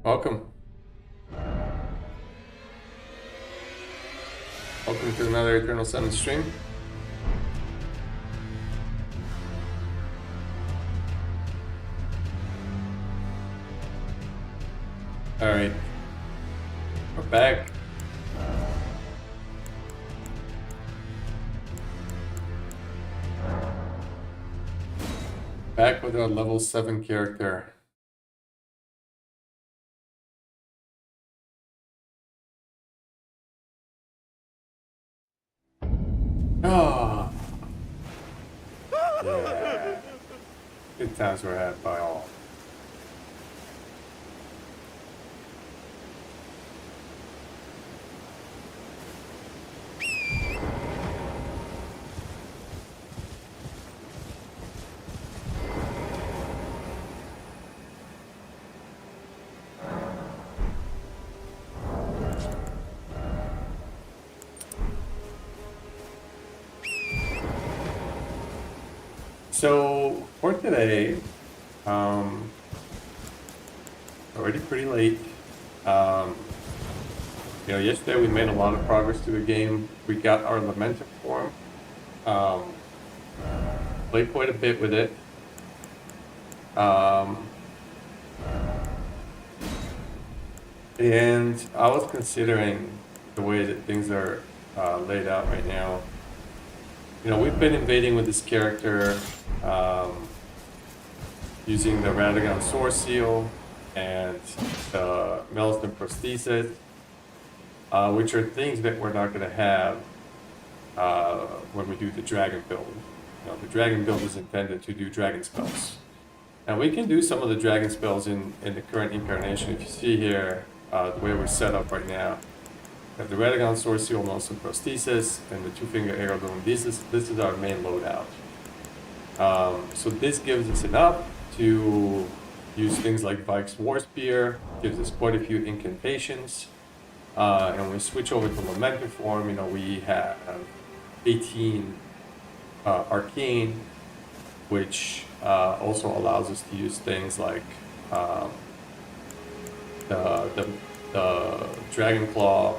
Welcome. Welcome to another Eternal Sun stream. Alright. We're back. Back with our level 7 character. Ah. Yeah. Good times were had by all. So for today, already pretty late. Yesterday we made a lot of progress to the game. We got our Lamenter form. Played quite a bit with it. And I was considering the way that things are laid out right now. We've been invading with this character using the Radagon Sword Seal and the Meliston Prosthesis, which are things that we're not going to have when we do the Dragon build. The Dragon build is intended to do Dragon spells. And we can do some of the Dragon spells in the current incarnation. If you see here, the way we're set up right now, we have the Radagon Sword Seal, Meliston Prosthesis, and the Two-Finger Heirloom. This is our main loadout. So this gives us enough to use things like Vike's War Spear, gives us quite a few incantations. And when we switch over to Lamenter form, we have 18 Arcane, which also allows us to use things like the Dragon Claw,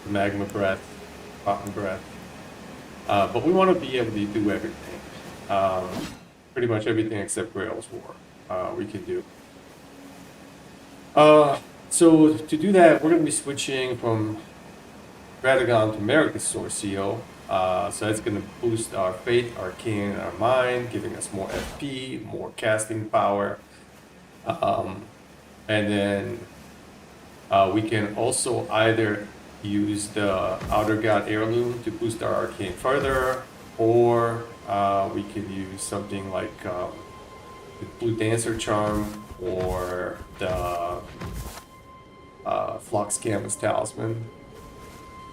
the Magma Breath, Cotton Breath. But we want to be able to do everything. Pretty much everything except Grail's War we can do. So to do that, we're going to be switching from Radagon to Maricus Sword Seal. So that's going to boost our Faith, Arcane, and our Mind, giving us more FP, more casting power. And then we can also either use the Outer God Heirloom to boost our Arcane further, or we could use something like the Blue Dancer Charm or the Flox Canvas Talisman.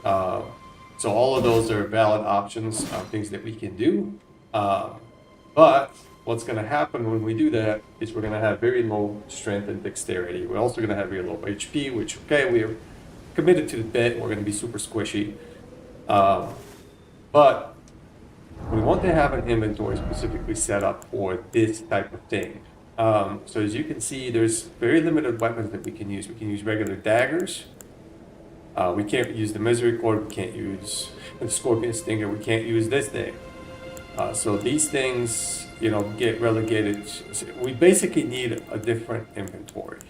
So all of those are valid options, things that we can do. But what's going to happen when we do that is we're going to have very low strength and dexterity. We're also going to have very low HP, which, okay, we're committed to the bit. We're going to be super squishy. But we want to have an inventory specifically set up for this type of thing. So as you can see, there's very limited weapons that we can use. We can use regular daggers. We can't use the Misery Cord. We can't use the Scorpion Stinger. We can't use this thing. So these things, get relegated. We basically need a different inventory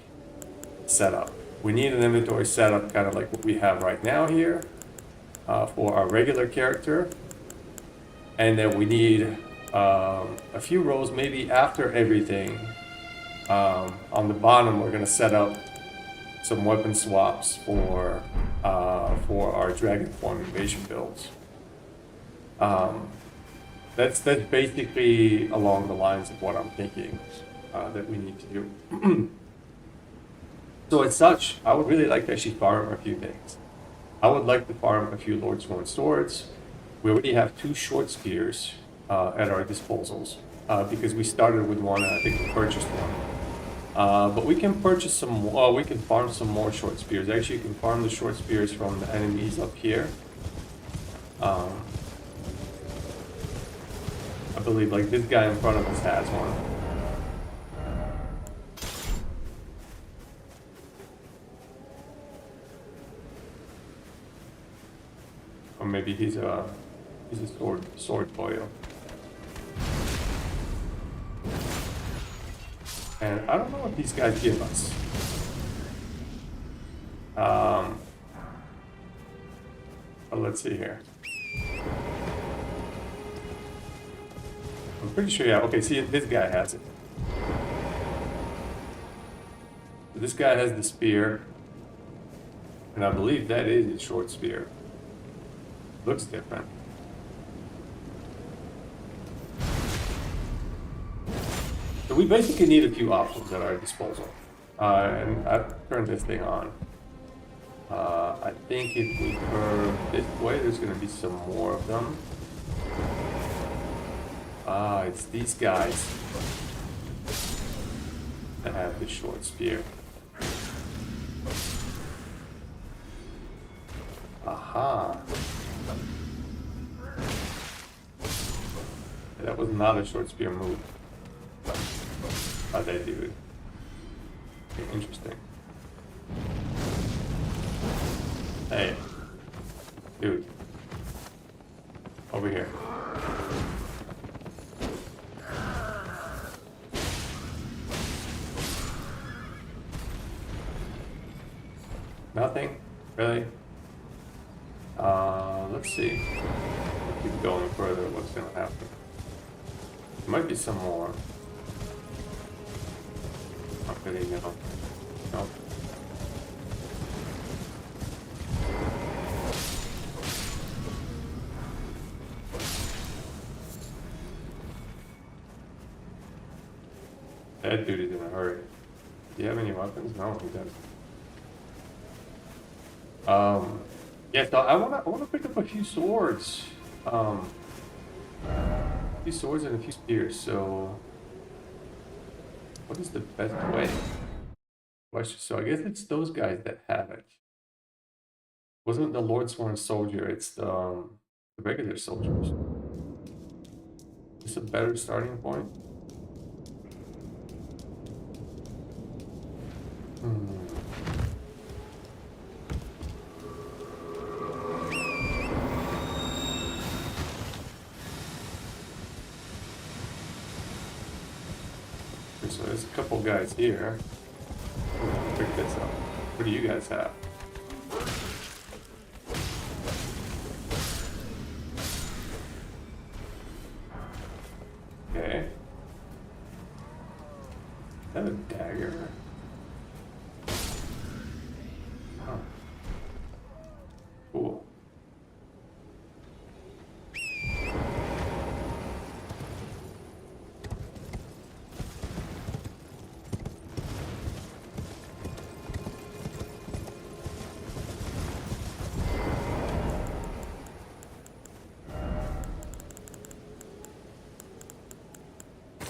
setup. We need an inventory setup kind of like what we have right now here for our regular character. And then we need a few rows, maybe after everything. On the bottom, we're going to set up some weapon swaps for our Dragon Form invasion builds. That's basically along the lines of what I'm thinking that we need to do. So as such, I would really like to actually farm a few things. I would like to farm a few Lordsworn Swords. We already have 2 short spears at our disposals because we started with one and I think we purchased one. But we can purchase some more, we can farm some more short spears. Actually, you can farm the short spears from the enemies up here. I believe like this guy in front of us has one. maybe he's a sword boil. And I don't know what these guys give us. But let's see here. I'm pretty sure, yeah. Okay, see, this guy has it. This guy has the spear. And I believe that is a short spear. Looks different. So we basically need a few options at our disposal. And I've turned this thing on. I think if we curve this way, there's going to be some more of them. It's these guys that have the short spear. Aha. That was not a short spear move. How'd they do it? Okay, interesting. Hey. Dude. Over here. Nothing? Really? Let's see. Keep going further, what's gonna happen? There might be some more. Not really, no. No. That dude is in a hurry. Do you have any weapons? No, he doesn't. Yeah, so I wanna pick up a few swords. A few swords and a few spears, so what is the best way? Question. So I guess it's those guys that have it. Wasn't the Lordsworn soldier, it's the regular soldiers. Is this a better starting point? So there's a couple guys here. Pick this up. What do you guys have? Okay. Is that a dagger? Huh. Cool.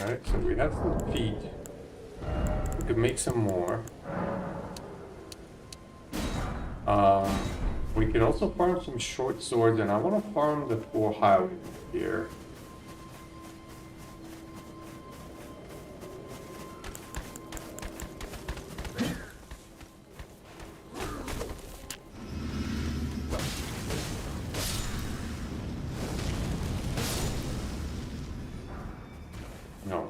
Alright, so we have some feet. We could make some more. We can also farm some short swords, and I want to farm the 4 highwaymen here. No.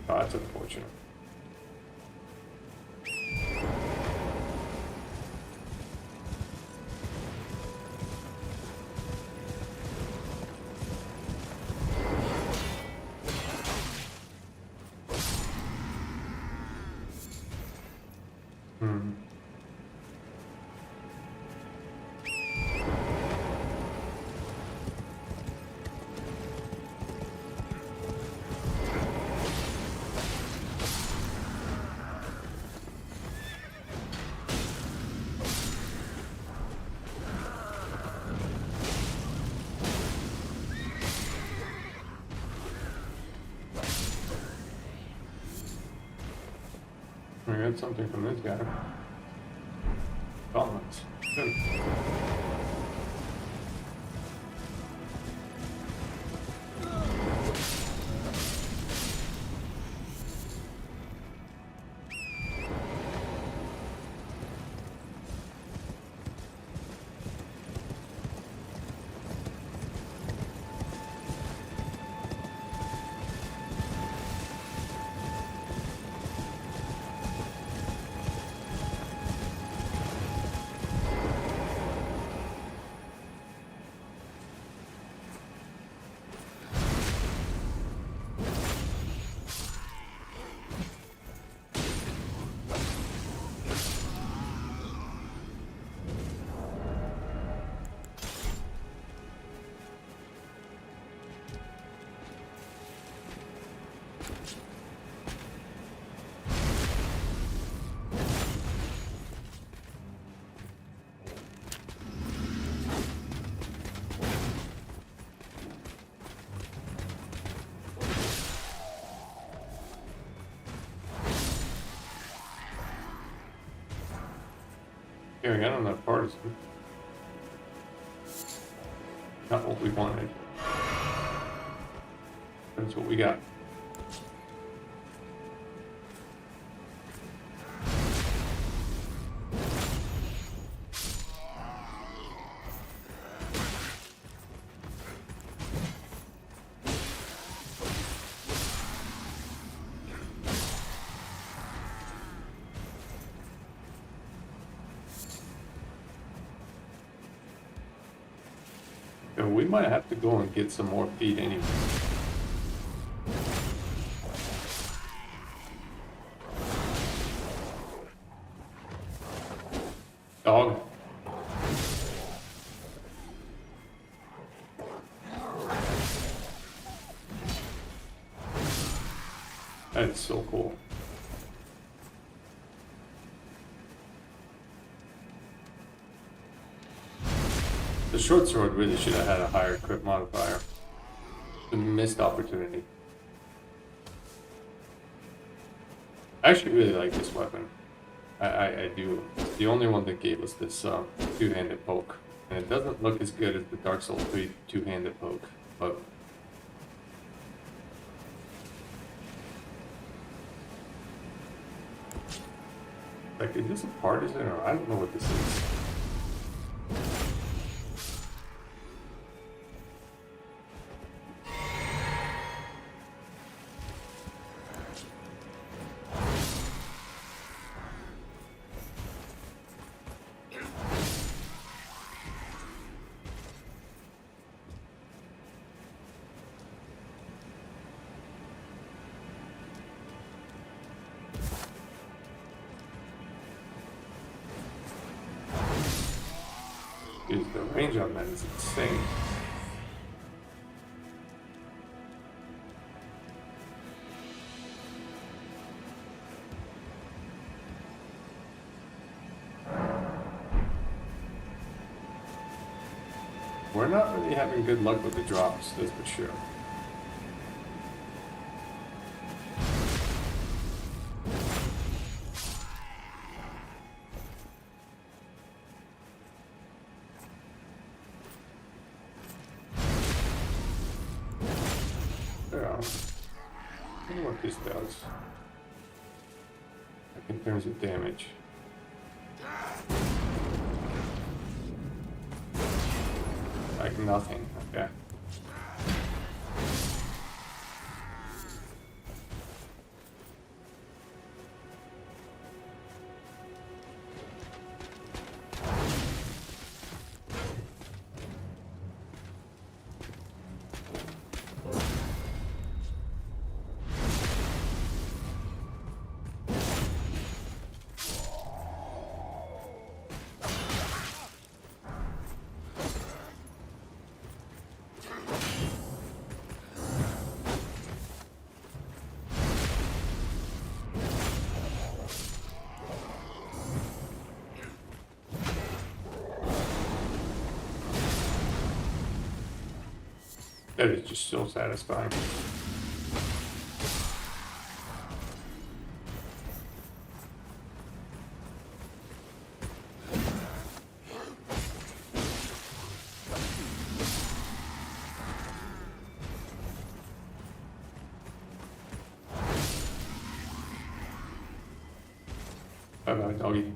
Oh, that's unfortunate. We got something from this guy. Gauntlets. Good. Carrying out on that partisan. Not what we wanted. That's what we got. We might have to go and get some more feed anyway. Dog. That's so cool. The short sword really should have had a higher crit modifier. A missed opportunity. I actually really like this weapon. I do. It's the only one that gave us this two-handed poke. And it doesn't look as good as the Dark Souls 3 two-handed poke, but... Like, is this a partisan or I don't know what this is. Dude, the range on that is insane. We're not really having good luck with the drops, that's for sure. I wonder what this does. Like in terms of damage. Like nothing, okay. That is just so satisfying. Bye-bye, doggy.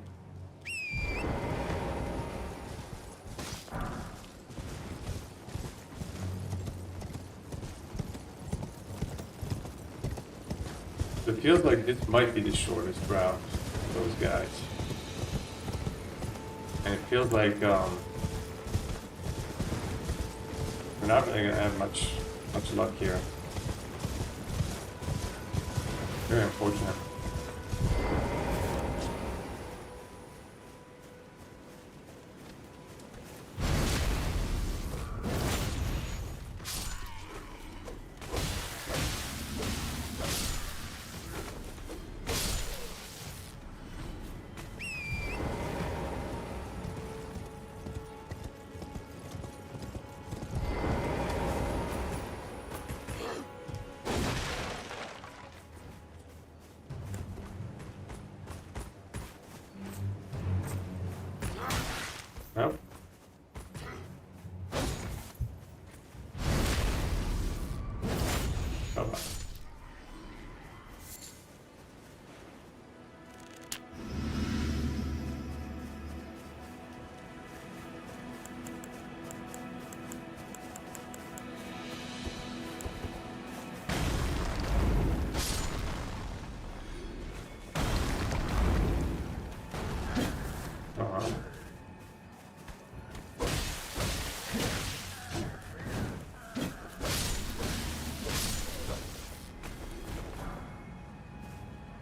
It feels like this might be the shortest route for those guys. And it feels like we're not really gonna have much luck here. Very unfortunate.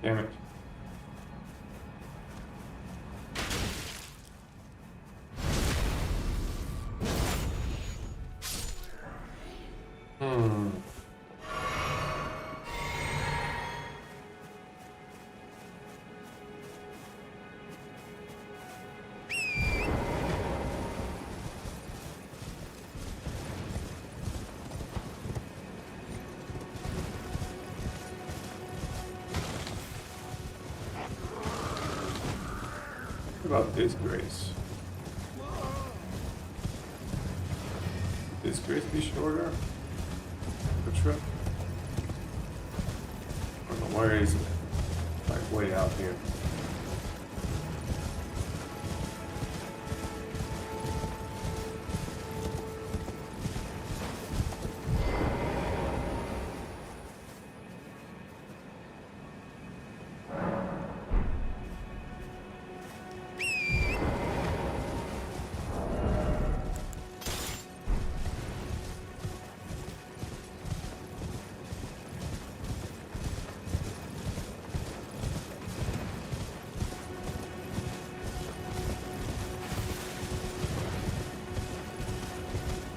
Damn it. What about this grace? This grace be shorter? The trip? I don't know, where is it? Like way out here.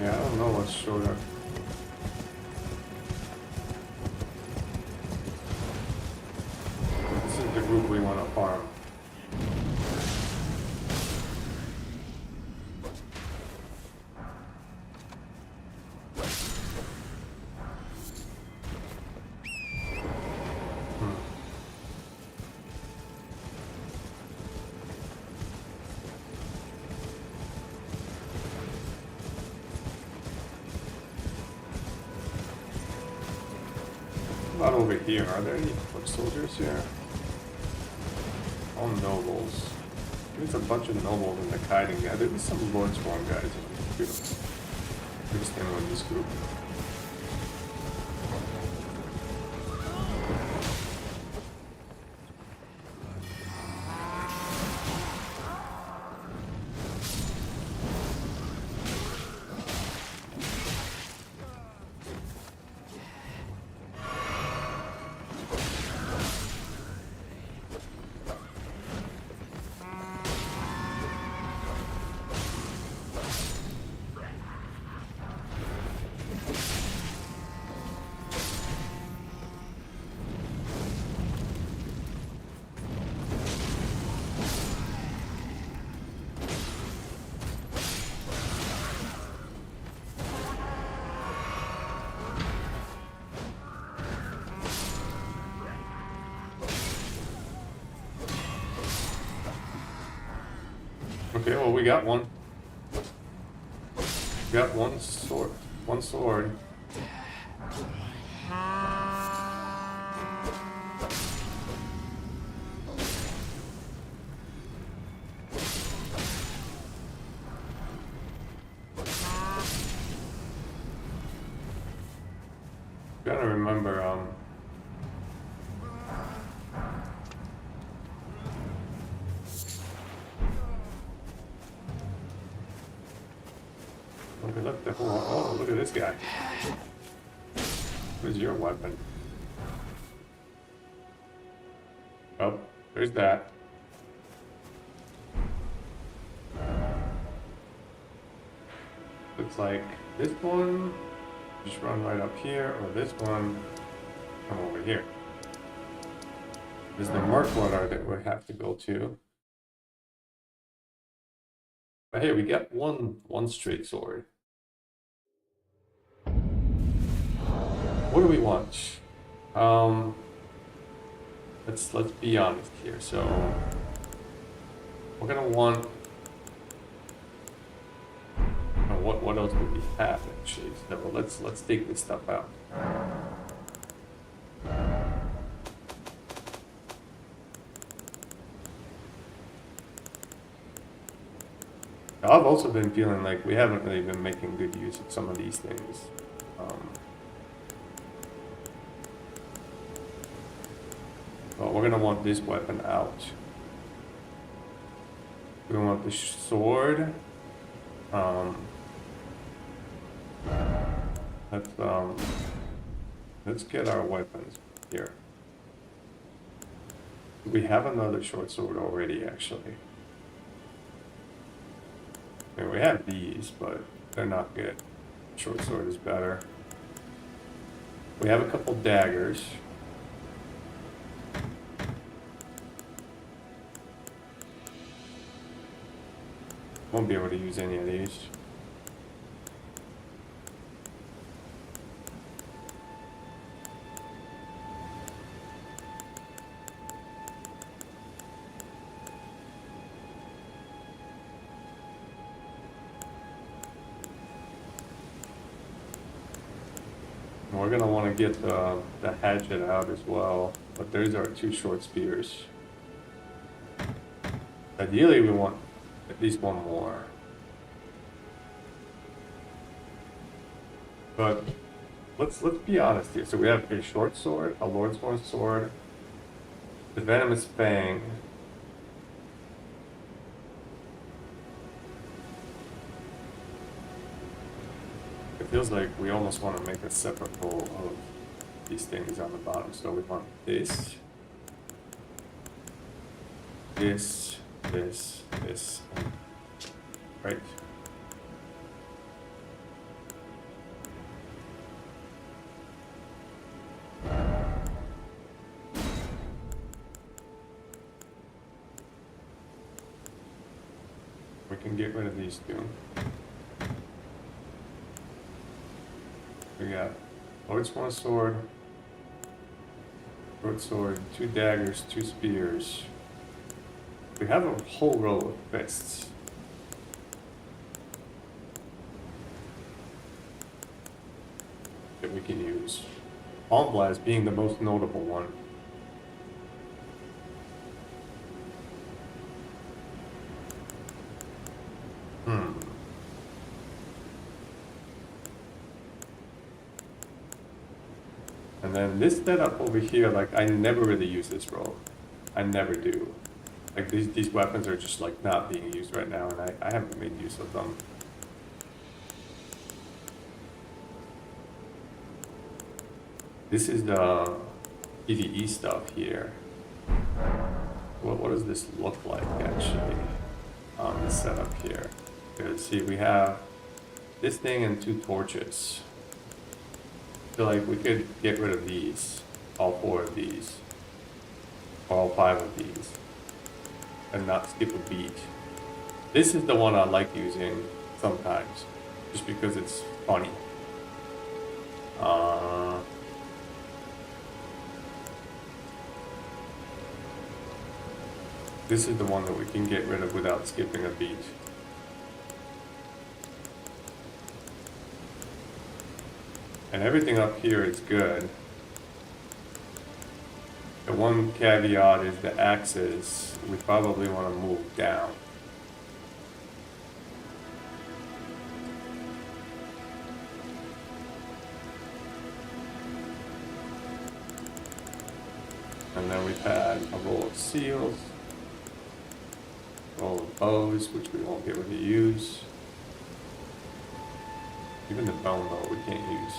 Yeah, I don't know what's shorter. This is the group we want to farm. About over here, are there any foot soldiers here? All nobles. There's a bunch of nobles in the kiting guy. There's some Lord Swarm guys in the group. We're staying with this group. Okay, well we got one. We got one sword. One sword. Gotta remember, look, the whole, oh, look at this guy. Where's your weapon? Oh, there's that. Looks like this one, just run right up here, or this one, come over here. There's the Merc Runner that we have to go to. But hey, we got one straight sword. What do we want? Let's be honest here. So we're gonna want. What else do we have actually? So let's take this stuff out. I've also been feeling like we haven't really been making good use of some of these things. But we're gonna want this weapon out. We want the sword. Let's get our weapons here. We have another short sword already, actually. I mean, we have these, but they're not good. Short sword is better. We have a couple daggers. Won't be able to use any of these. We're gonna want to get the hatchet out as well, but there's our 2 short spears. Ideally, we want at least one more. But let's be honest here. So we have a short sword, a Lordsworn sword, the venomous fang. It feels like we almost want to make a separate roll of these things on the bottom. So we want this, this, this, this, right? We can get rid of these 2. We got Lordsworn sword, short sword, 2 daggers, 2 spears. We have a whole row of fists. That we can use. Palm Blast being the most notable one. And then this setup over here, like, I never really use this roll. I never do. Like, these weapons are just, like, not being used right now, and I haven't made use of them. This is the PvE stuff here. What does this look like, actually, on the setup here? Because, see, we have this thing and 2 torches. I feel like we could get rid of these, all 4 of these, or all 5 of these, and not skip a beat. This is the one I like using sometimes, just because it's funny. This is the one that we can get rid of without skipping a beat. And everything up here is good. The one caveat is the axes. We probably want to move down. And then we've had a roll of seals, roll of bows, which we won't be able to use. Even the bone bow we can't use.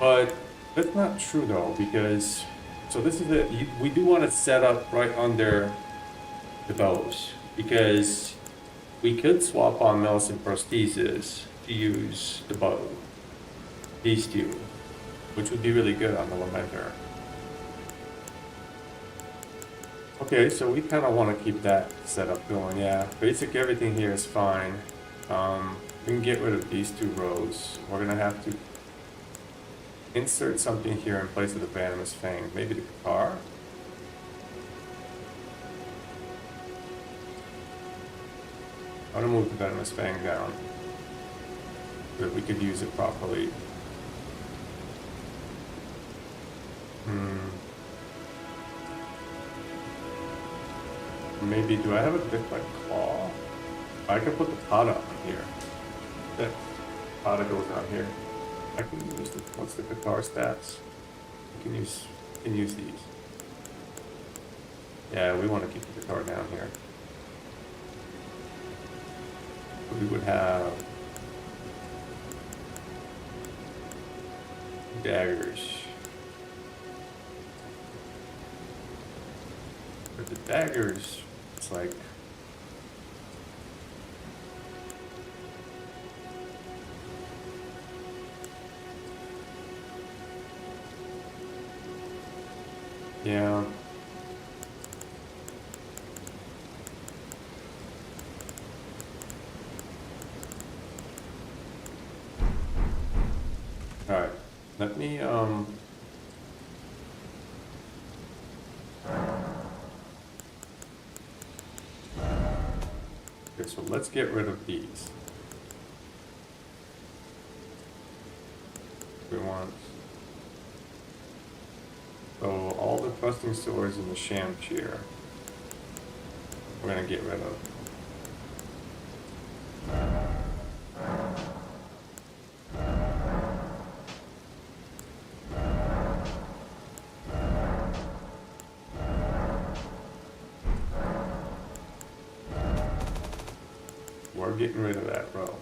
But that's not true though, because, so this is it, we do want to set up right under the bows, because we could swap on Melis and prosthesis to use the bow, these 2, which would be really good on the Lamenter. Okay, so we kind of want to keep that setup going, yeah. Basic everything here is fine. We can get rid of these 2 rows. We're going to have to insert something here in place of the venomous fang. Maybe the car? I'm going to move the venomous fang down so that we could use it properly. Maybe, do I have a different claw? I can put the Pada on here. That Pada goes on here. I can use the, what's the guitar stats? I can use these. Yeah, we want to keep the guitar down here. We would have daggers. the daggers, it's like... Yeah. Alright, let me, okay, so let's get rid of these. We want... So all the thrusting swords in the sham chair, we're gonna get rid of. We're getting rid of that row.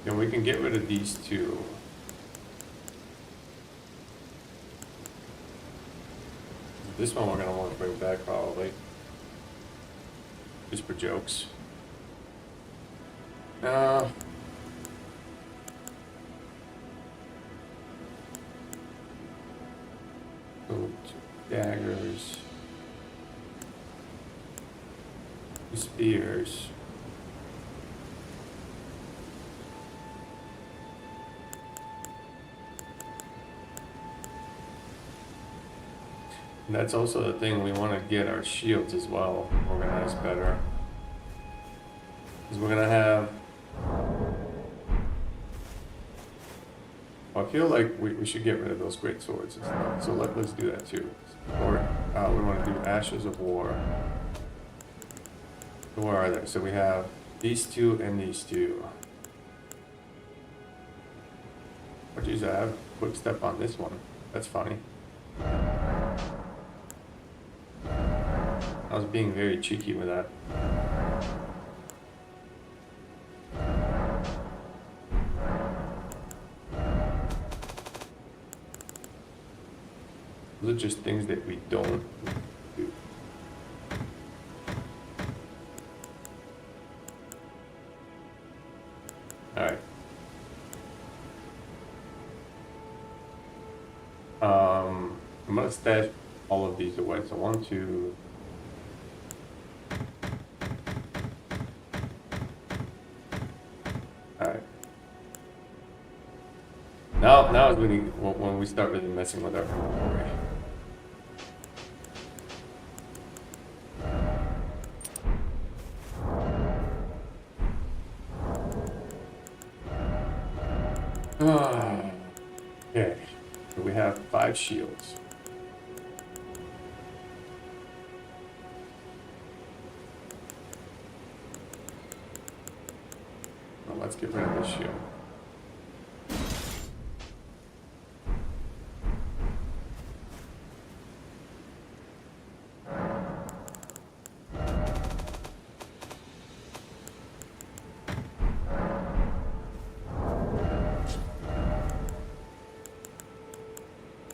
And we can get rid of these two. This one we're gonna want to bring back probably. Just for jokes. So daggers. Spears. And that's also the thing, we want to get our shields as well organized better. Because we're going to have... Well, I feel like we should get rid of those great swords and stuff. So let's do that too. Or we want to do Ashes of War. So where are they? So we have these two and these two. Oh geez, I have quick step on this one. That's funny. I was being very cheeky with that. Those are just things that we don't do. Alright. I'm gonna stash all of these away. So 1, 2. Alright. Now is when we start really messing with our inventory. Okay, so we have 5 shields. Well, let's get rid of this shield.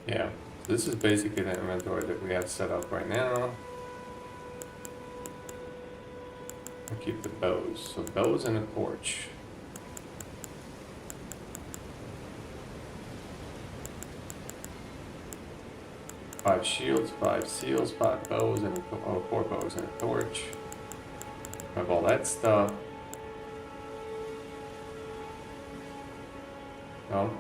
Yeah, so this is basically the inventory that we have set up right now. I'll keep the bows. So bows and a torch. Five shields, 5 seals, 5 bows, and 4 bows and a torch. I have all that stuff. No.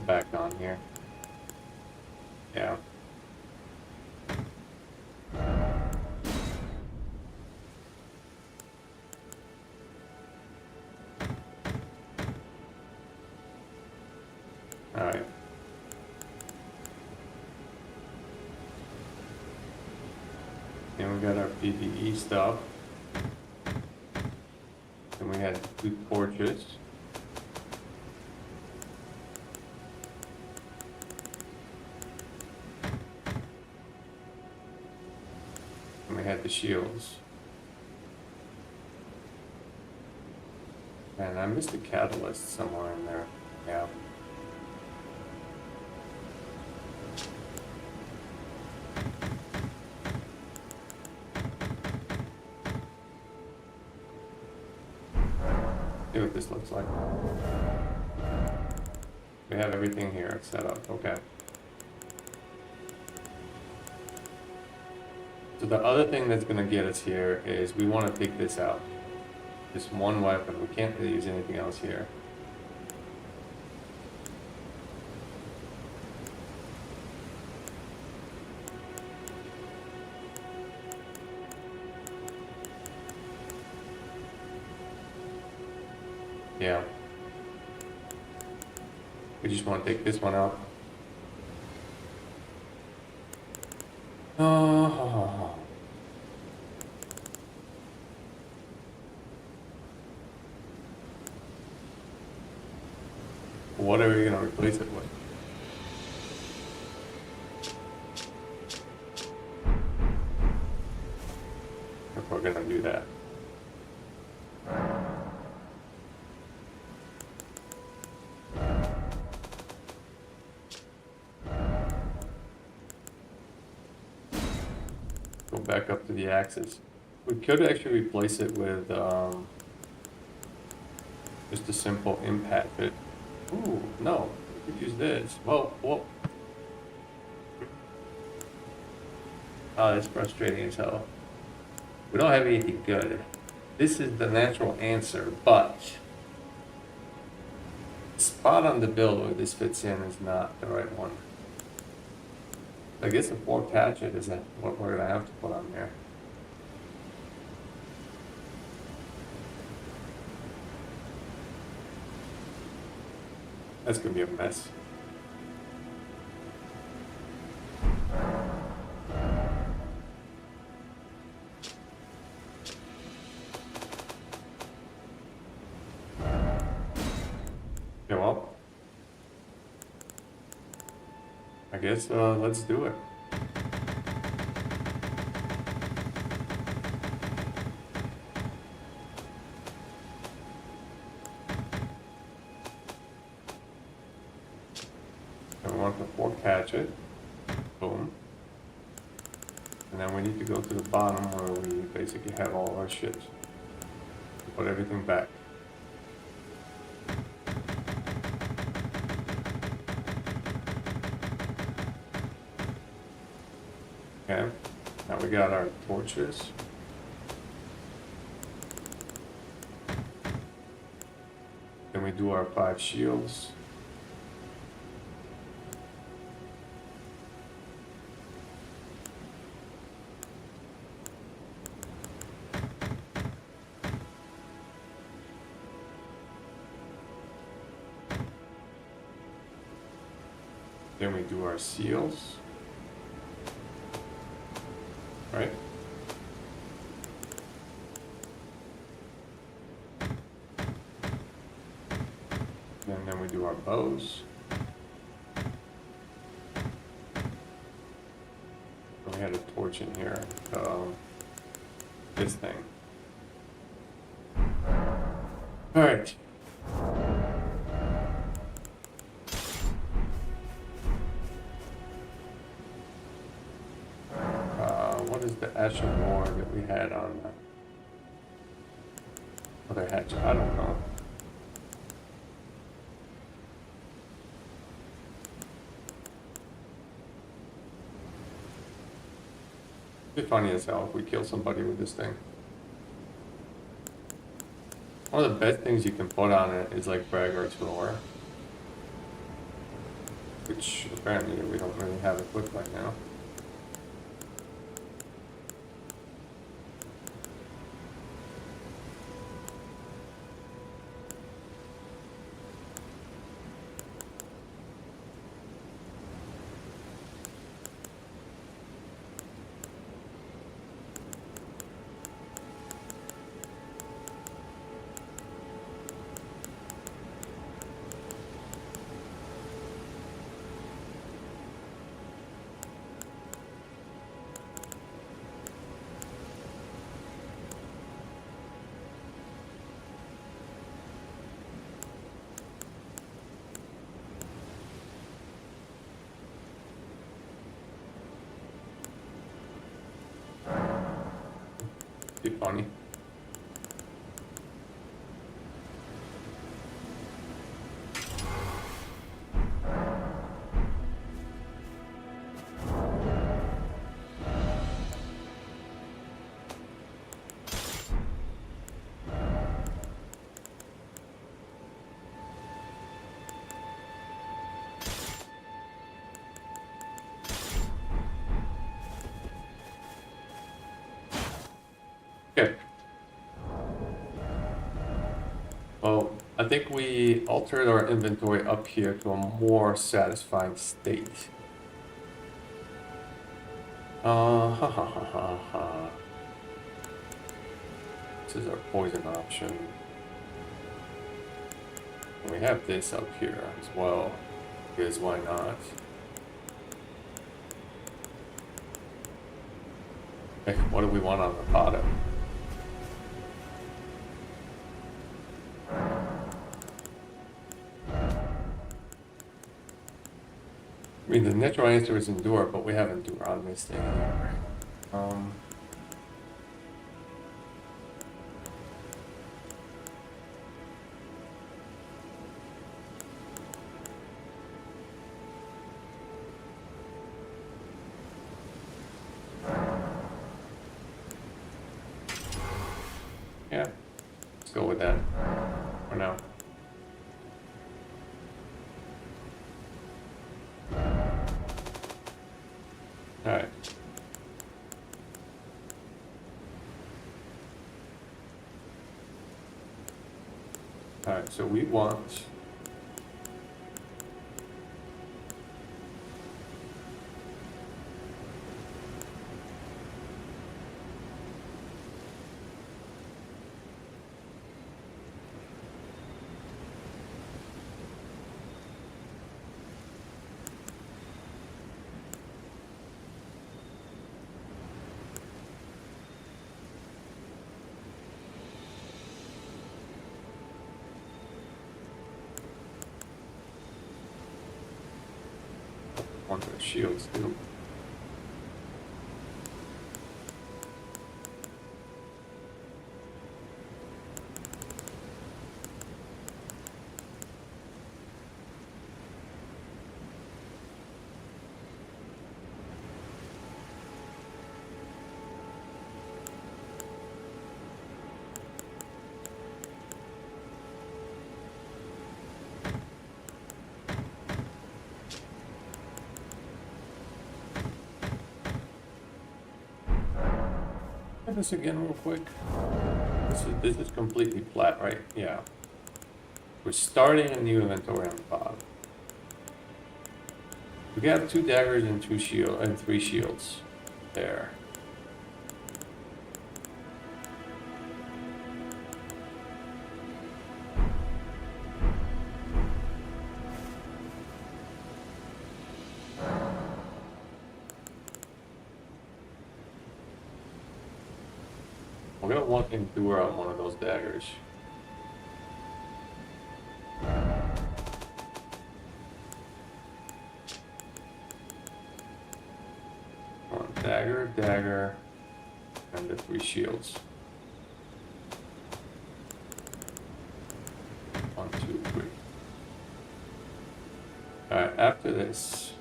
back on here. Yeah. Alright. And we got our PvE stuff. And we had 2 torches. And we had the shields. And I missed a catalyst somewhere in there. Yeah. See what this looks like. We have everything here set up. Okay. So the other thing that's going to get us here is we want to take this out. This one weapon. We can't really use anything else here. Yeah. We just want to take this one out. Oh. What are we going to replace it with? If we're going to do that. Go back up to the axis. We could actually replace it with just a simple impact bit. Ooh, no, we could use this. Whoa. Oh, that's frustrating as hell. We don't have anything good. This is the natural answer, but the spot on the build where this fits in is not the right one. I guess a forked hatchet is what we're gonna have to put on there. That's gonna be a mess. Okay, well, I guess let's do it. The fork hatchet, boom, and then we need to go to the bottom where we basically have all our shit. Put everything back. Okay, now we got our torches. Then we do our 5 shields. Then we do our seals, right? And then we do our bows. We had a torch in here, this thing. All right. What is the Ash of War that we had on the other hatchet? I don't know. It'd be funny as hell if we kill somebody with this thing. One of the best things you can put on it is like Braggart's Roar. which apparently we don't really have equipped right now. Be funny. Okay. Well, I think we altered our inventory up here to a more satisfying state. Ha ha ha ha ha. This is our poison option. And we have this up here as well, because why not? Okay, what do we want on the bottom? I mean, the natural answer is endure, but we have endure on this thing here. Yeah, let's go with that for now. All right. All right, so we want one of the shields too. This again real quick. This is completely flat, right? Yeah. We're starting a new inventory on the bottom. We got 2 daggers and 3 shields there. We're gonna want endure on one of those daggers. One dagger, and the 3 shields. 1, 2, 3. Alright, after this.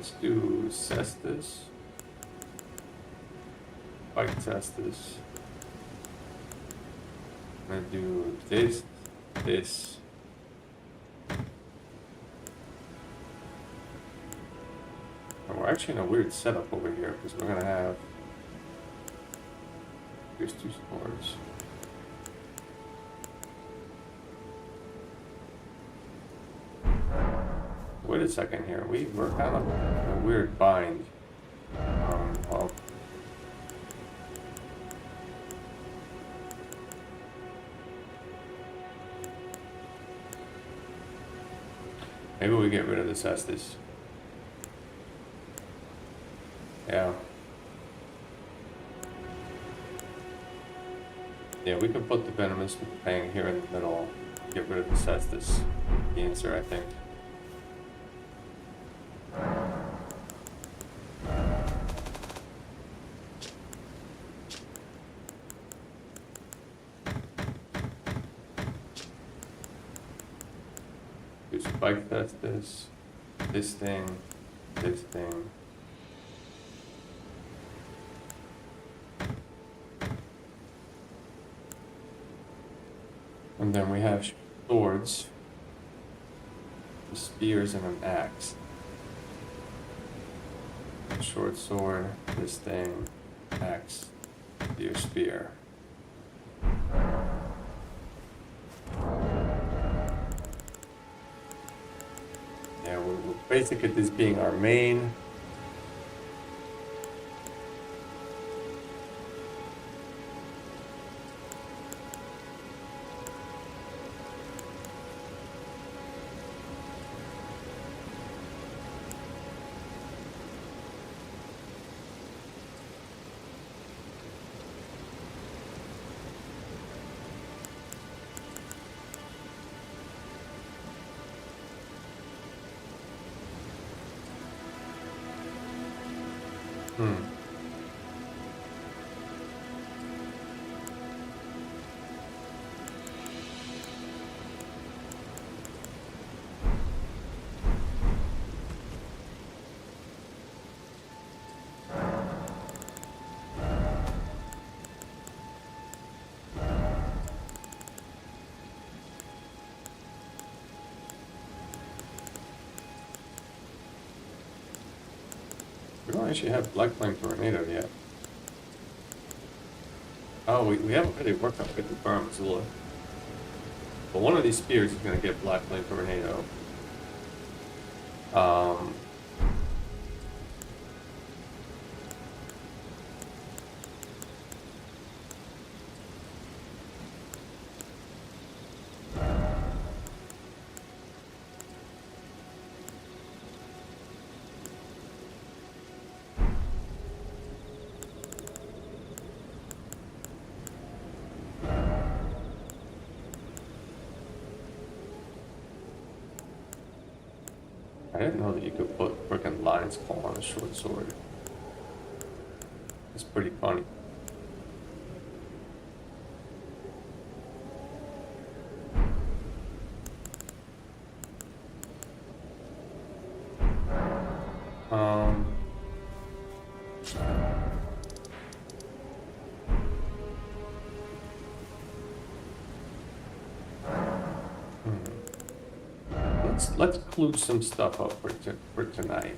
Let's do Cestus. Fight Cestus. I'm gonna do this, this. And we're actually in a weird setup over here because we're gonna have. Here's 2 swords. Wait a second here. We're kind of in a weird bind. Well, maybe we get rid of this Estes. Yeah. Yeah, we could put the Venomous with the Fang here in the middle. Get rid of the Cestus. The answer, I think. Do Spike Cestus. This thing. This thing. And then we have swords, spears, and an axe. Short sword, this thing, axe, your spear. Yeah, we're basic at this being our main. We don't actually have Black Flame Tornado yet. Oh, we haven't really worked up with the Bar Missoula. But one of these spears is going to get Black Flame Tornado. I didn't know that you could put frickin' Lion's Claw on a short sword. It's pretty funny. Let's kludge some stuff up for tonight.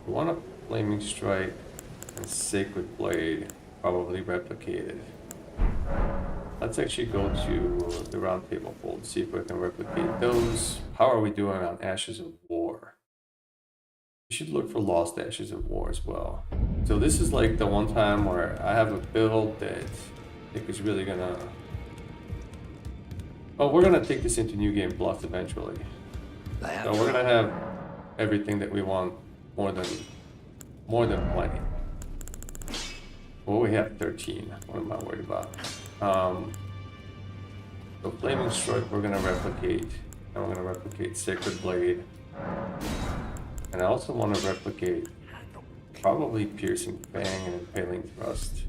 We want a Flaming Strike and Sacred Blade, probably replicated. Let's actually go to the round table fold, see if we can replicate those. How are we doing on Ashes of War? We should look for Lost Ashes of War as well. So this is like the one time where I have a build that I think is really gonna... Oh, we're gonna take this into New Game Plus eventually. So we're gonna have everything that we want, more than plenty. Well, we have 13. What am I worried about? So Flaming Strike we're gonna replicate, and we're gonna replicate Sacred Blade, and I also want to replicate probably Piercing Fang and Impaling Thrust.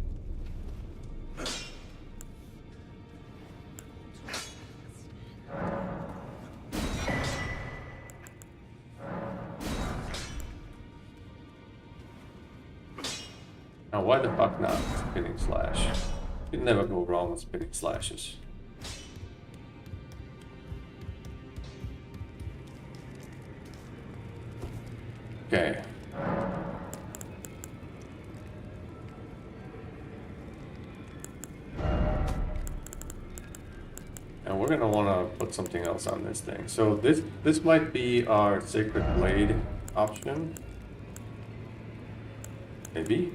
Now, why the fuck not spinning slash? You can never go wrong with spinning slashes. Okay. And we're gonna want to put something else on this thing. So this might be our Sacred Blade option. Maybe.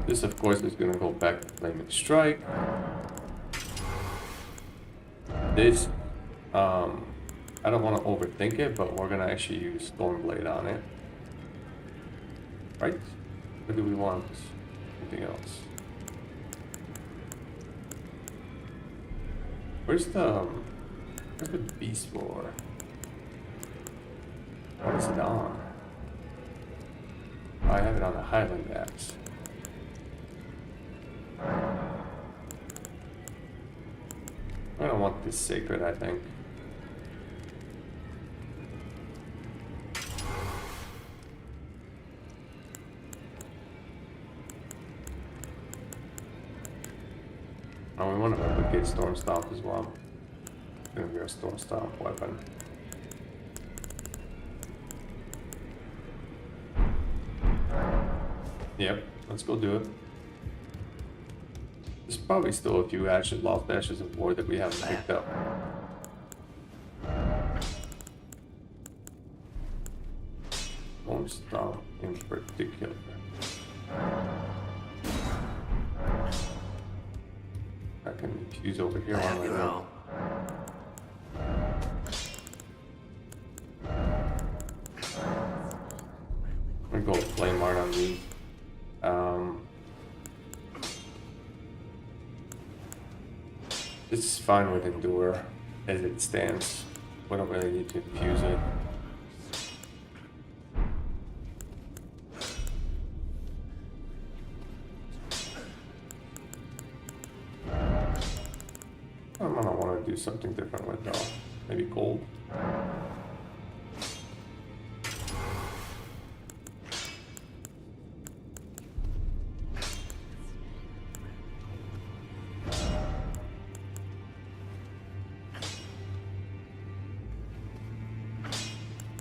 This, of course, is gonna go back to Flaming Strike. This, I don't want to overthink it, but we're gonna actually use Stormblade on it. Right? Or do we want something else? Where's the Beast Roar? What is it on? I have it on the Highland Axe. I don't want this Sacred, I think. Oh, we want to replicate Storm Stomp as well. It's gonna be our Storm Stomp weapon. Yep, let's go do it. There's probably still a few lost ashes of war that we haven't picked up. Storm Stomp in particular. I can fuse over here on my own. I'm gonna go Flame Art on these. This is fine with Endure as it stands. We don't really need to infuse it. I'm gonna want to do something different with though. Maybe gold.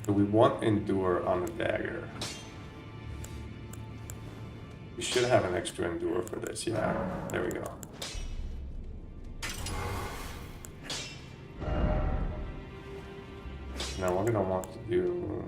So we want Endure on the dagger. We should have an extra Endure for this, yeah. There we go. Now we're gonna want to do...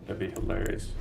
That'd be hilarious.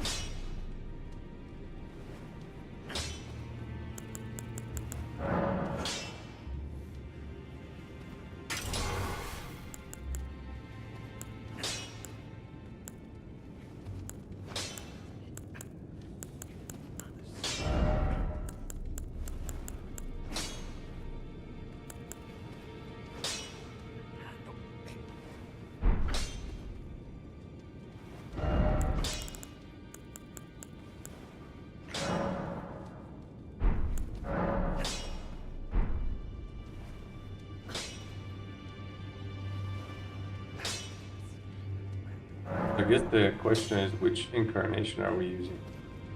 I guess the question is, which incarnation are we using?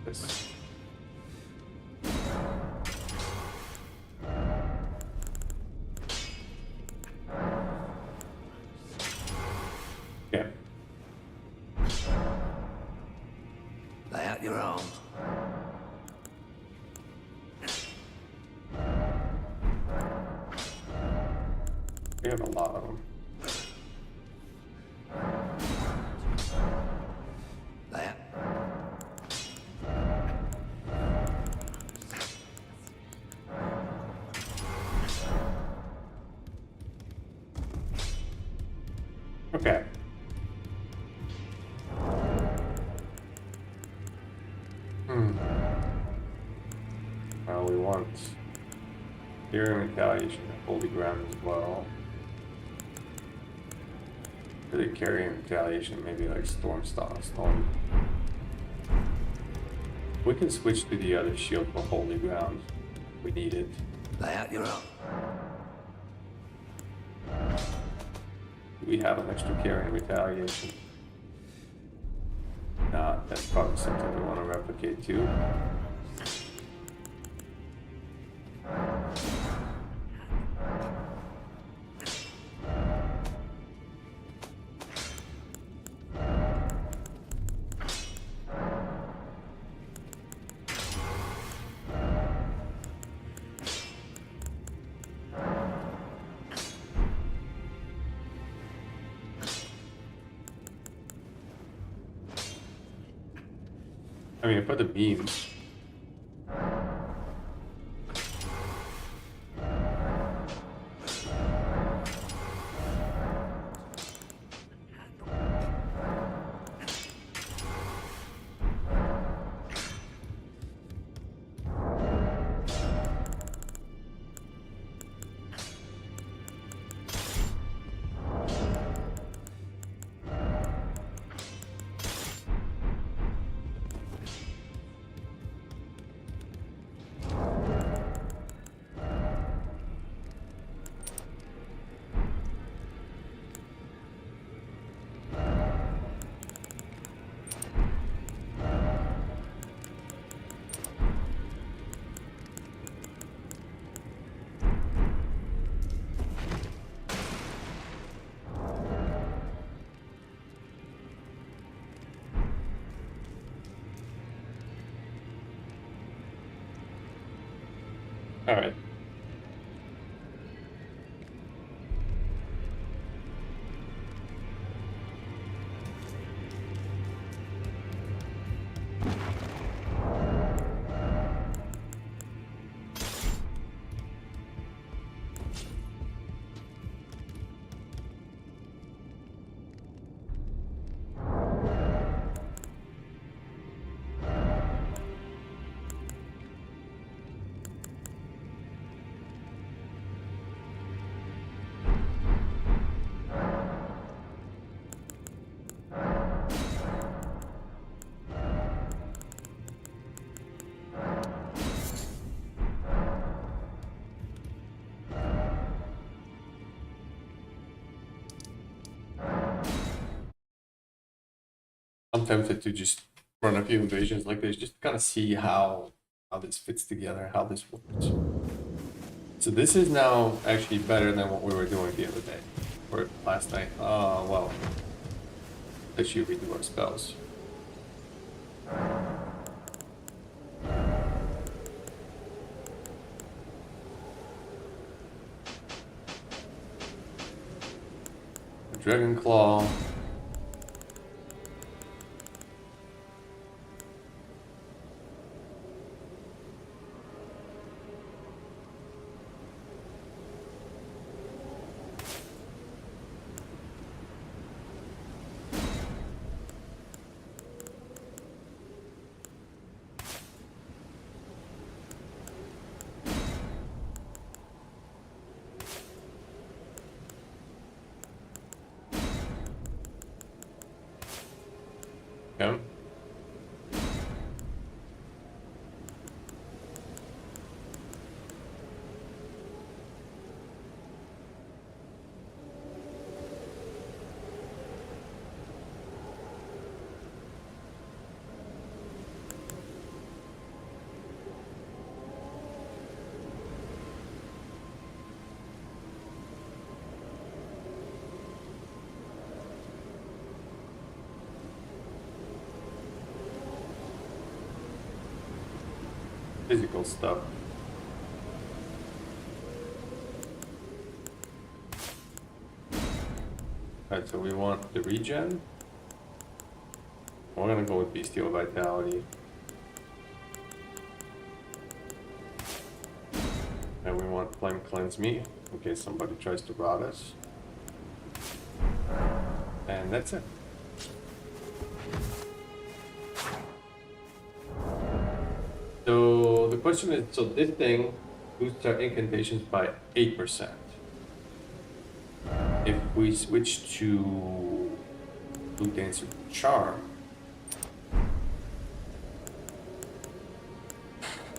This. Yeah. Lay out your arms. We have a lot of them. Okay. Well, we want Carrying retaliation and holy ground as well. Really carrying retaliation, maybe like storm. We can switch to the other shield for holy ground. We need it. Lay out your own. We have an extra carrying retaliation. Nah, that's probably something we want to replicate too. I mean, for the beams. All right. I'm tempted to just run a few invasions like this, just to kind of see how this fits together, how this works. So this is now actually better than what we were doing the other day, or last night. Well, let's you redo our spells. Dragon Claw. Okay. Physical stuff. Alright, so we want the regen. We're gonna go with Bestial Vitality. And we want Flame Cleanse Me, in case somebody tries to rot us. And that's it. So the question is, so this thing boosts our incantations by 8%. If we switch to Blue Dancer Charm,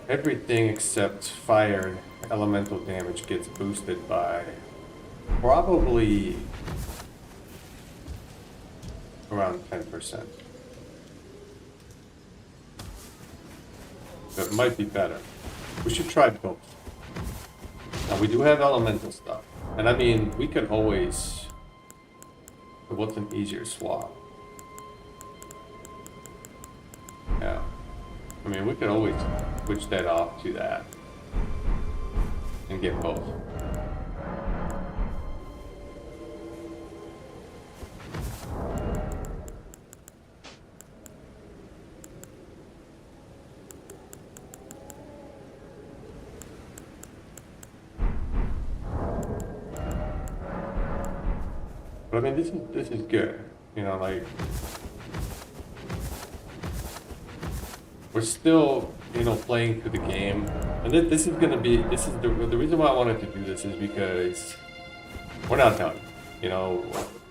everything except fire elemental damage gets boosted by probably around 10%. So it might be better. We should try both. Now we do have elemental stuff. And I mean, we could always... What's an easier swap? Yeah. I mean, we could always switch that off to that. And get both. But I mean, this is good. You know, like we're still, you know, playing through the game, and this is gonna be the reason why I wanted to do this is because we're not done. You know,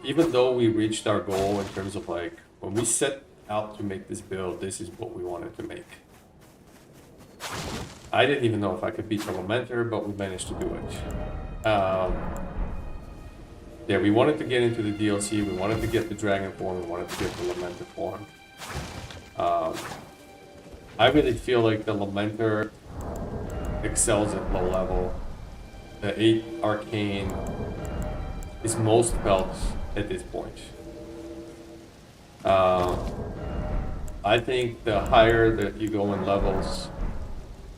even though we reached our goal in terms of like when we set out to make this build, this is what we wanted to make. I didn't even know if I could beat the Lamenter, but we managed to do it. Yeah, we wanted to get into the DLC, we wanted to get the Dragon form, we wanted to get the Lamenter form. I really feel like the Lamenter excels at low level. The 8 Arcane is most felt at this point. I think the higher that you go in levels,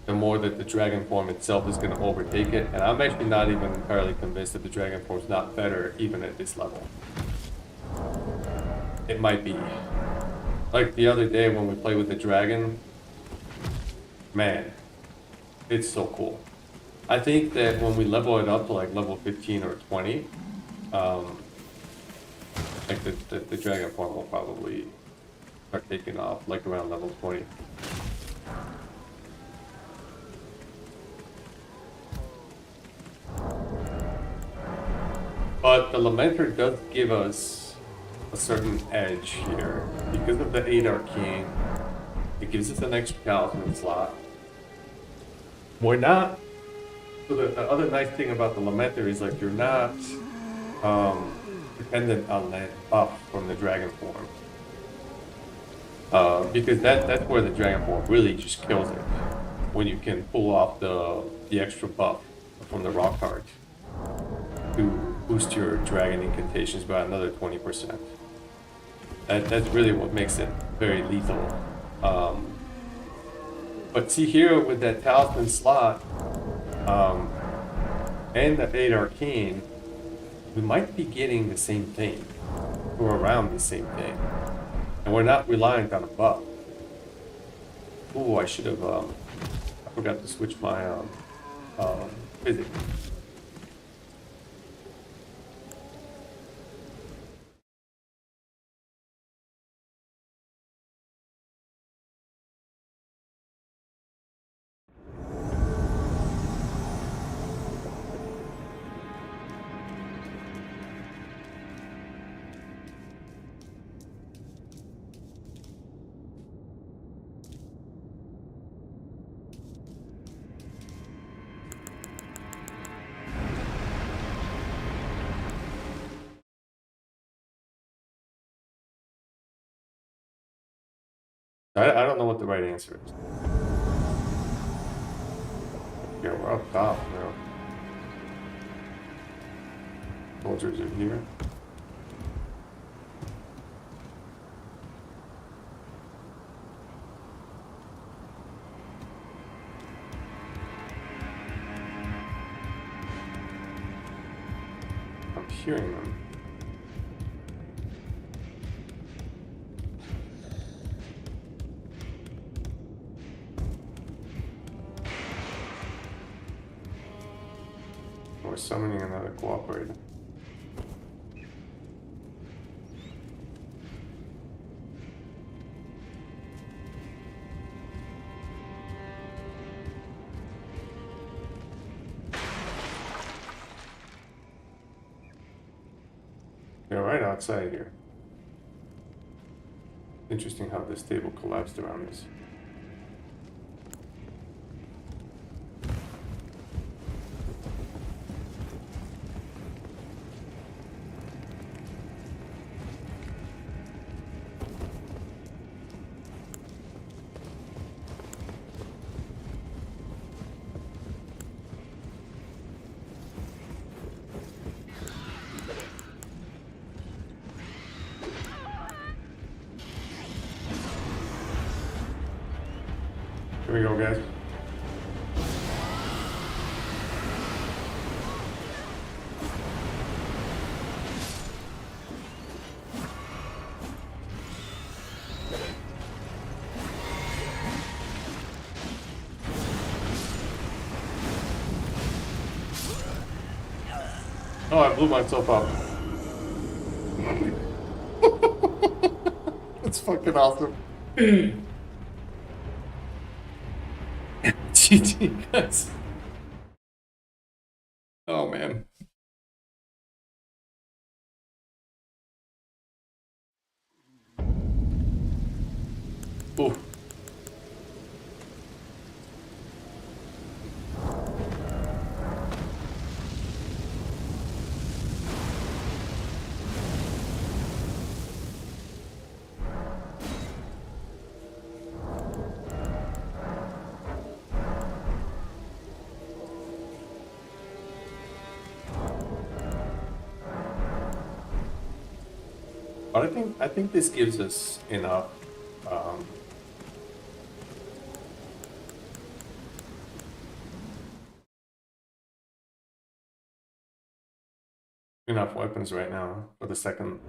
the more that the Dragon form itself is going to overtake it, and I'm actually not even entirely convinced that the Dragon form is not better even at this level. It might be. Like the other day when we played with the Dragon, man, it's so cool. I think that when we level it up to like level 15 or 20, like the Dragon form will probably start taking off like around level 20. But the Lamenter does give us a certain edge here. Because of the 8 Arcane, it gives us an extra talisman slot. We're not... So the other nice thing about the Lamenter is like you're not dependent on that buff from the Dragon form. Because that's where the Dragon form really just kills it. When you can pull off the extra buff from the rock heart to boost your dragon incantations by another 20%. That's really what makes it very lethal. But see here with that talisman slot and the 8 Arcane, we might be getting the same thing, or around the same thing. And we're not reliant on a buff. Ooh, I should have, I forgot to switch my physics. I don't know what the right answer is. Yeah, we're up top now. Soldiers are here. I'm hearing them. We're summoning another cooperator. outside here. Interesting how this table collapsed around this. Here we go, guys. Oh, I blew myself up. That's fucking awesome. GG, guys. Oh, man. Ooh. But I think this gives us enough enough weapons right now for the second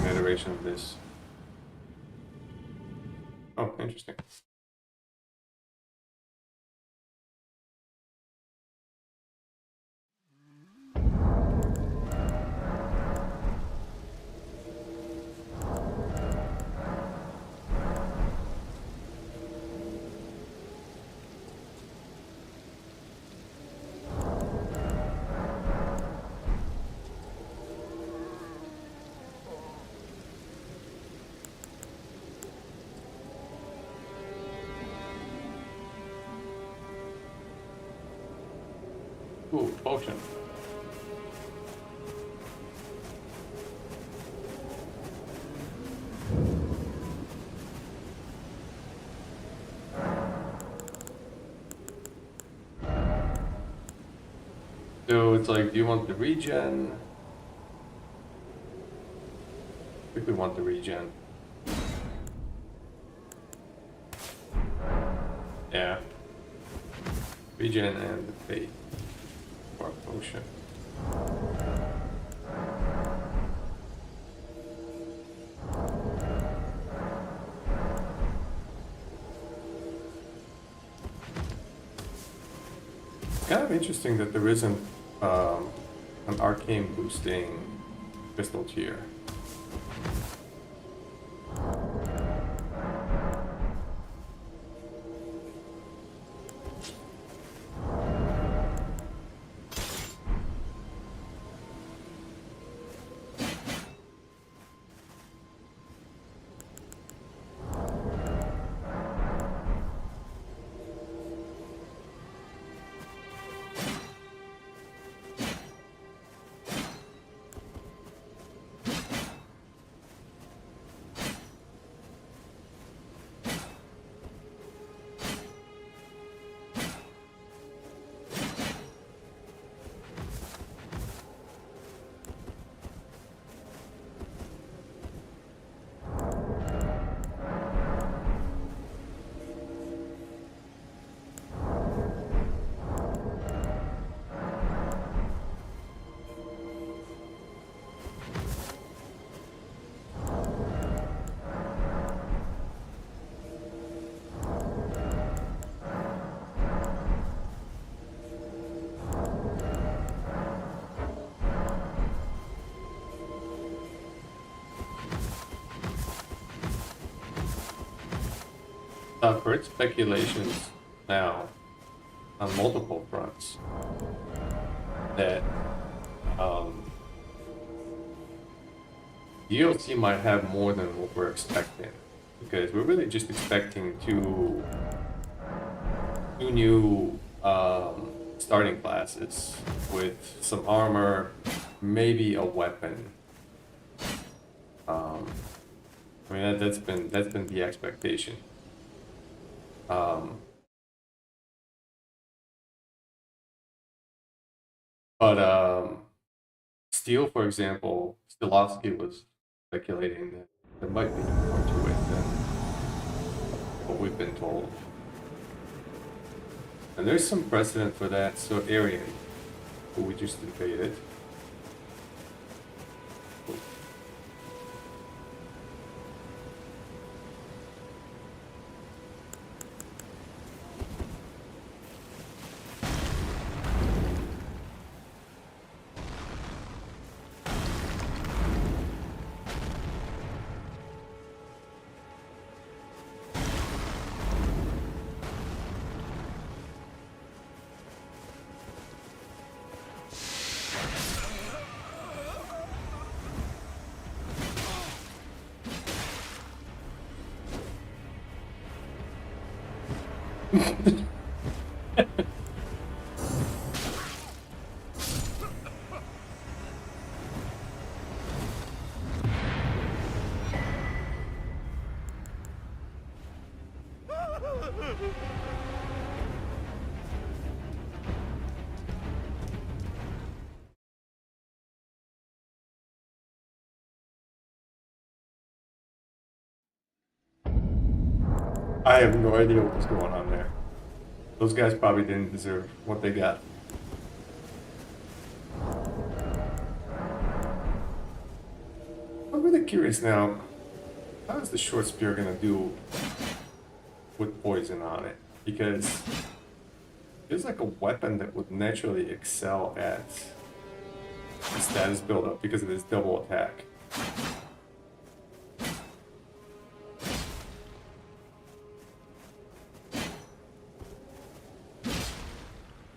iteration of this. Oh, interesting. Ooh, potion. So it's like, do you want the regen? I think we want the regen. Yeah. Regen and the faith. Or potion. It's kind of interesting that there isn't an arcane boosting crystal here. I've heard speculations now on multiple fronts that DLC might have more than what we're expecting, because we're really just expecting two new starting classes with some armor, maybe a weapon. I mean that's been the expectation. Um, but Steel, for example, Stilovsky was speculating that there might be more to it than what we've been told. And there's some precedent for that. So Aryan, who we just invaded. I have no idea what was going on there. Those guys probably didn't deserve what they got. I'm really curious now. How is the short spear gonna do with poison on it? Because it's like a weapon that would naturally excel at the status buildup because of this double attack.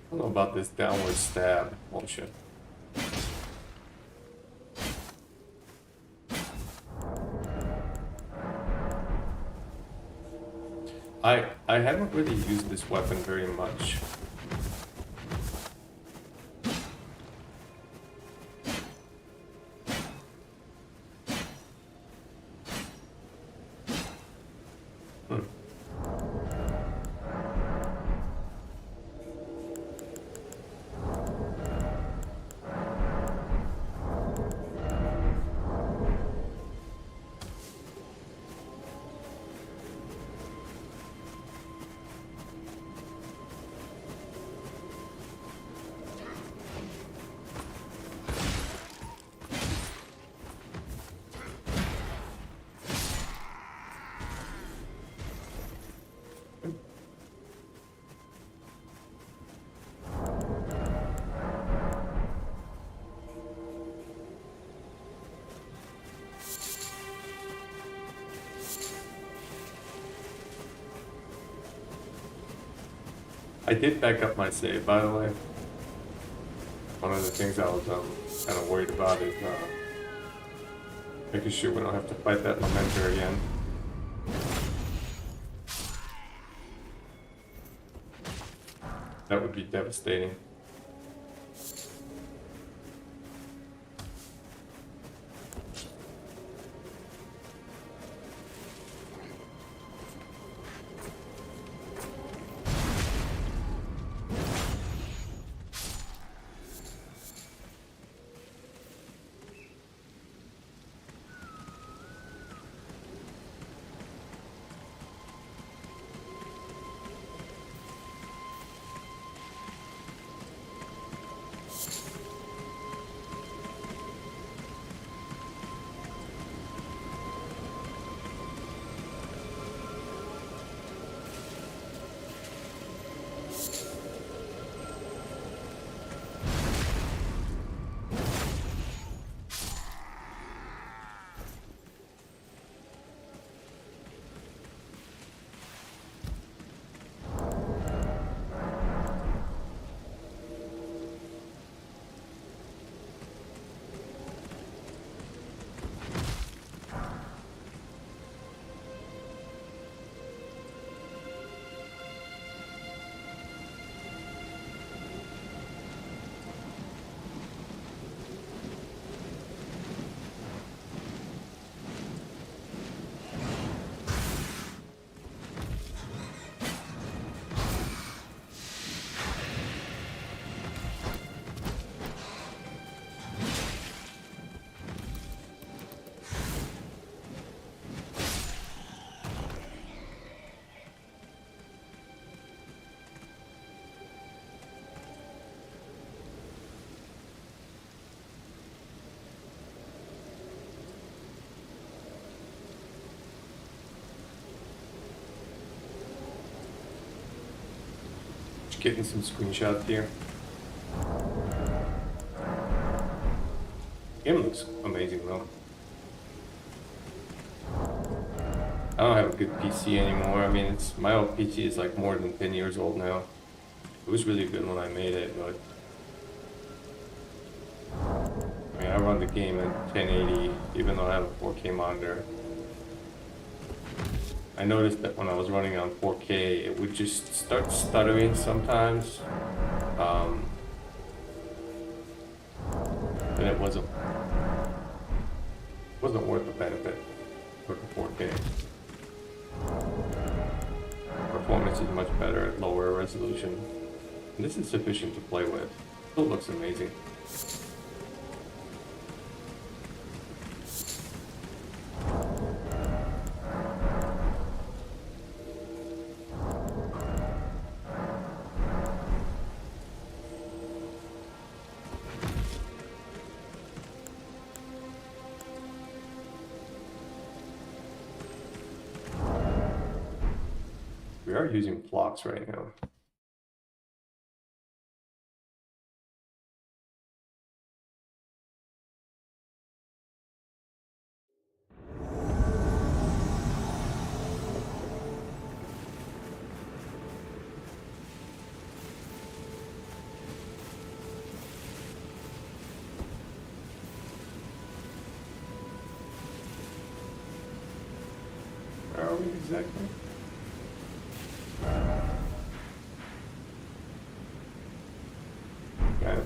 I don't know about this downward stab motion. I haven't really used this weapon very much. I did back up my save, by the way. One of the things I was kind of worried about is making sure we don't have to fight that Lamenter again. That would be devastating. getting some screenshots here. Game looks amazing though. I don't have a good PC anymore. I mean, my old PC is like more than 10 years old now. It was really good when I made it, but I mean, I run the game at 1080, even though I have a 4K monitor. I noticed that when I was running on 4K, it would just start stuttering sometimes. And it wasn't worth the benefit for the 4K. Performance is much better at lower resolution. And this is sufficient to play with. Still looks amazing. We are using flocks right now. Where are we exactly? Okay.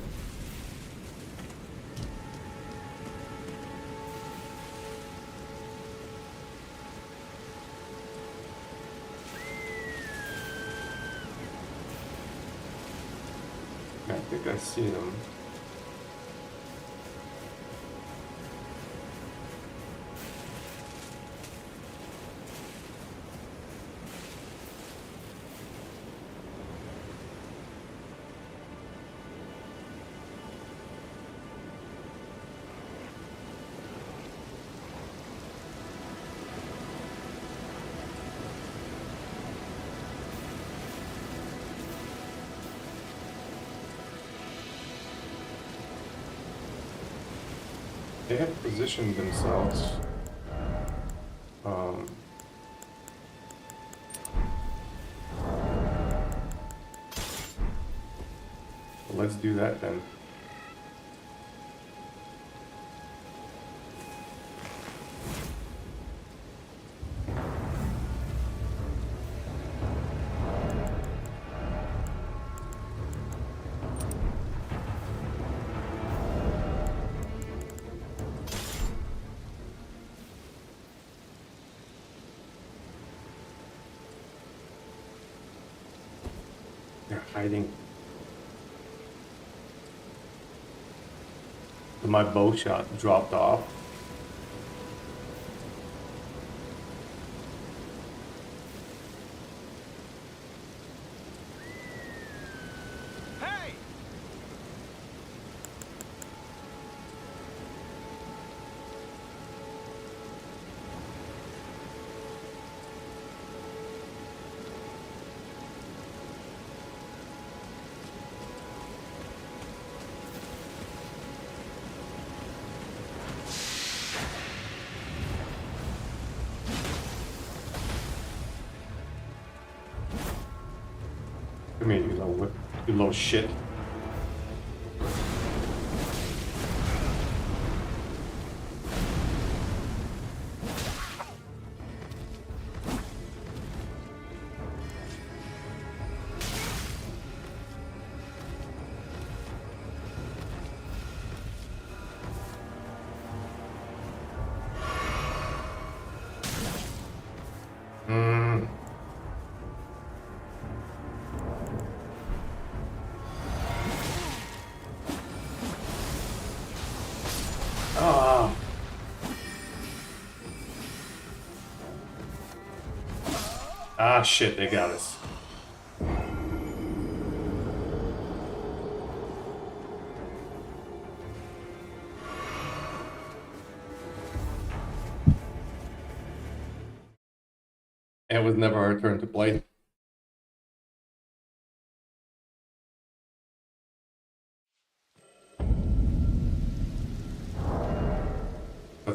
I think I see them. They have positioned themselves. Let's do that then. They're hiding. My bow shot dropped off. Hey! Come here, you little shit. Ah. Ah, shit, they got us. It was never our turn to play.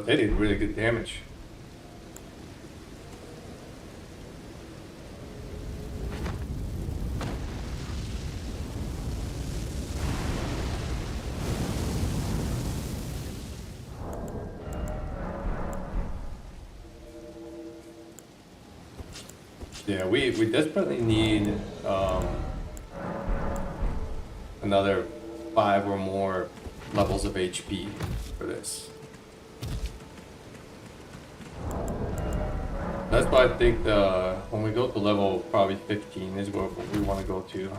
they did really good damage. Yeah, we desperately need another 5 or more levels of HP for this. That's why I think when we go to level probably 15 is where we want to go to.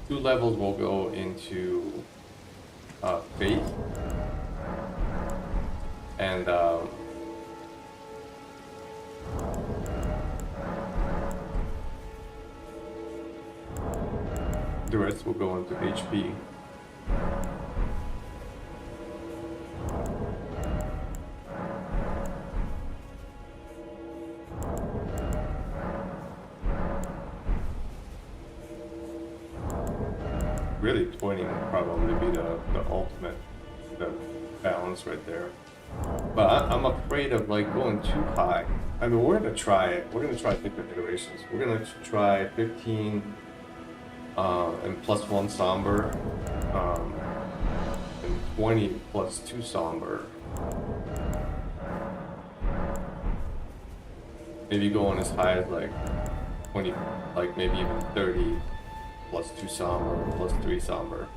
2 levels will go into faith, and the rest will go into HP. Really 20 would probably be the ultimate, the balance right there. But I'm afraid of like going too high. I mean, we're gonna try it. We're gonna try different iterations. We're gonna try 15 and +1 somber, and 20 +2 somber. Maybe going as high as like 20, like maybe even 30 +2 somber, +3 somber.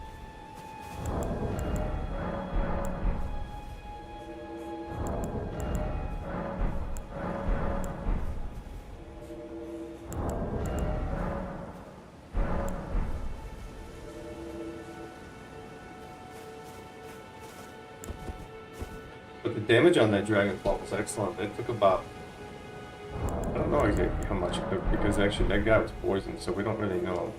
But the damage on that dragon claw was excellent. It took about, I don't know exactly how much it took, because actually that guy was poisoned, so we don't really know.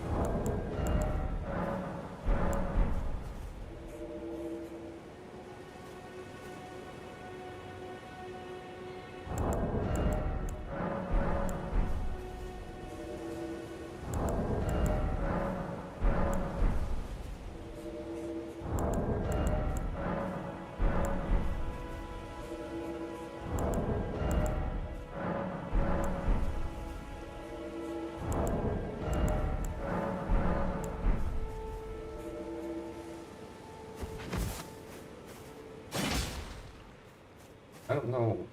I don't know.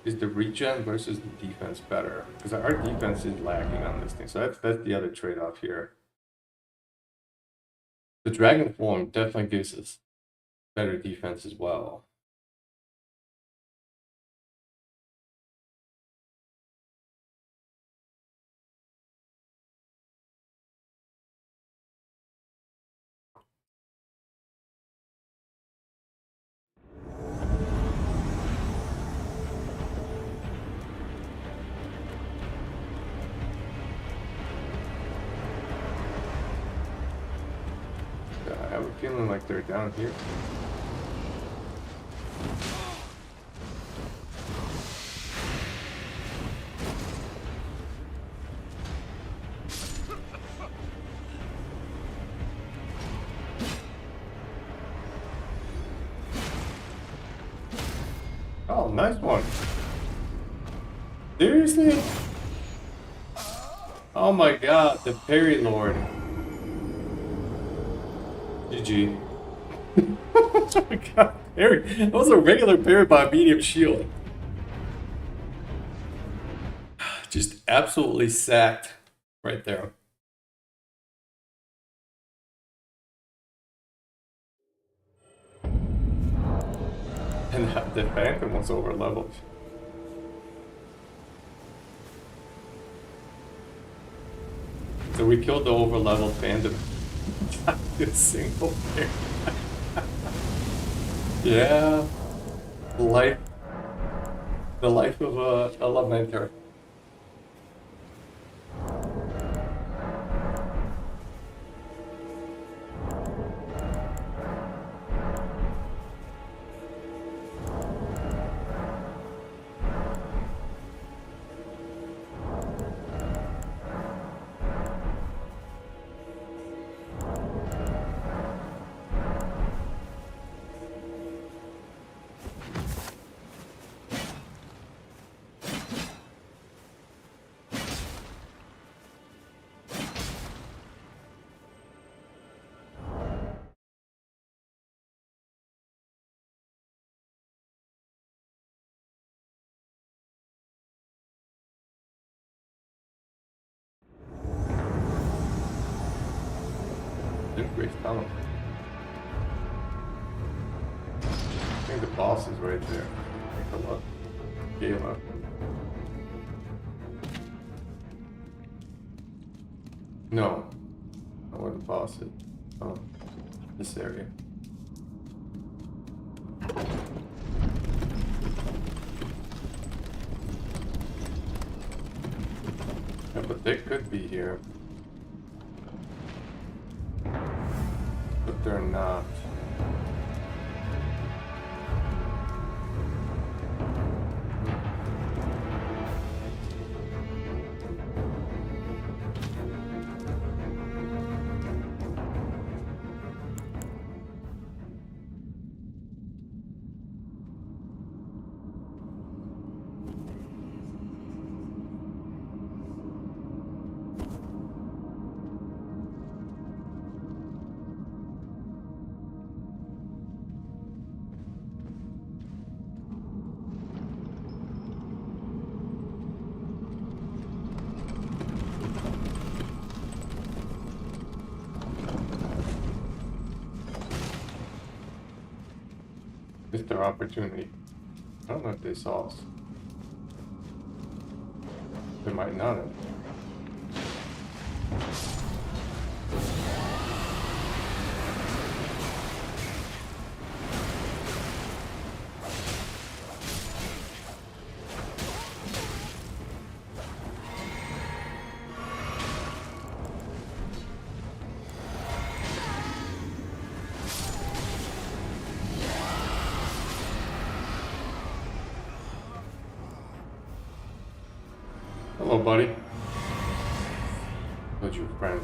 Is the regen versus the defense better? Because our defense is lacking on this thing. So that's the other trade-off here. The dragon form definitely gives us better defense as well. I have a feeling like they're down here. Oh, nice one. Seriously? Oh my god, the parry lord. GG. Oh my god, parry. That was a regular parry by a medium shield. Just absolutely sacked right there. And the Phantom was over leveled. So we killed the over leveled Phantom. Not a single thing. Yeah. The life of a Lamenter. Great tunnel. I think the boss is right there. Take a look. Bayle. No. Not where the boss is. Oh. This area. Yeah, but they could be here. But they're not. Missed their opportunity. I don't know if they saw us. They might not have. Hello, buddy. How's your friend?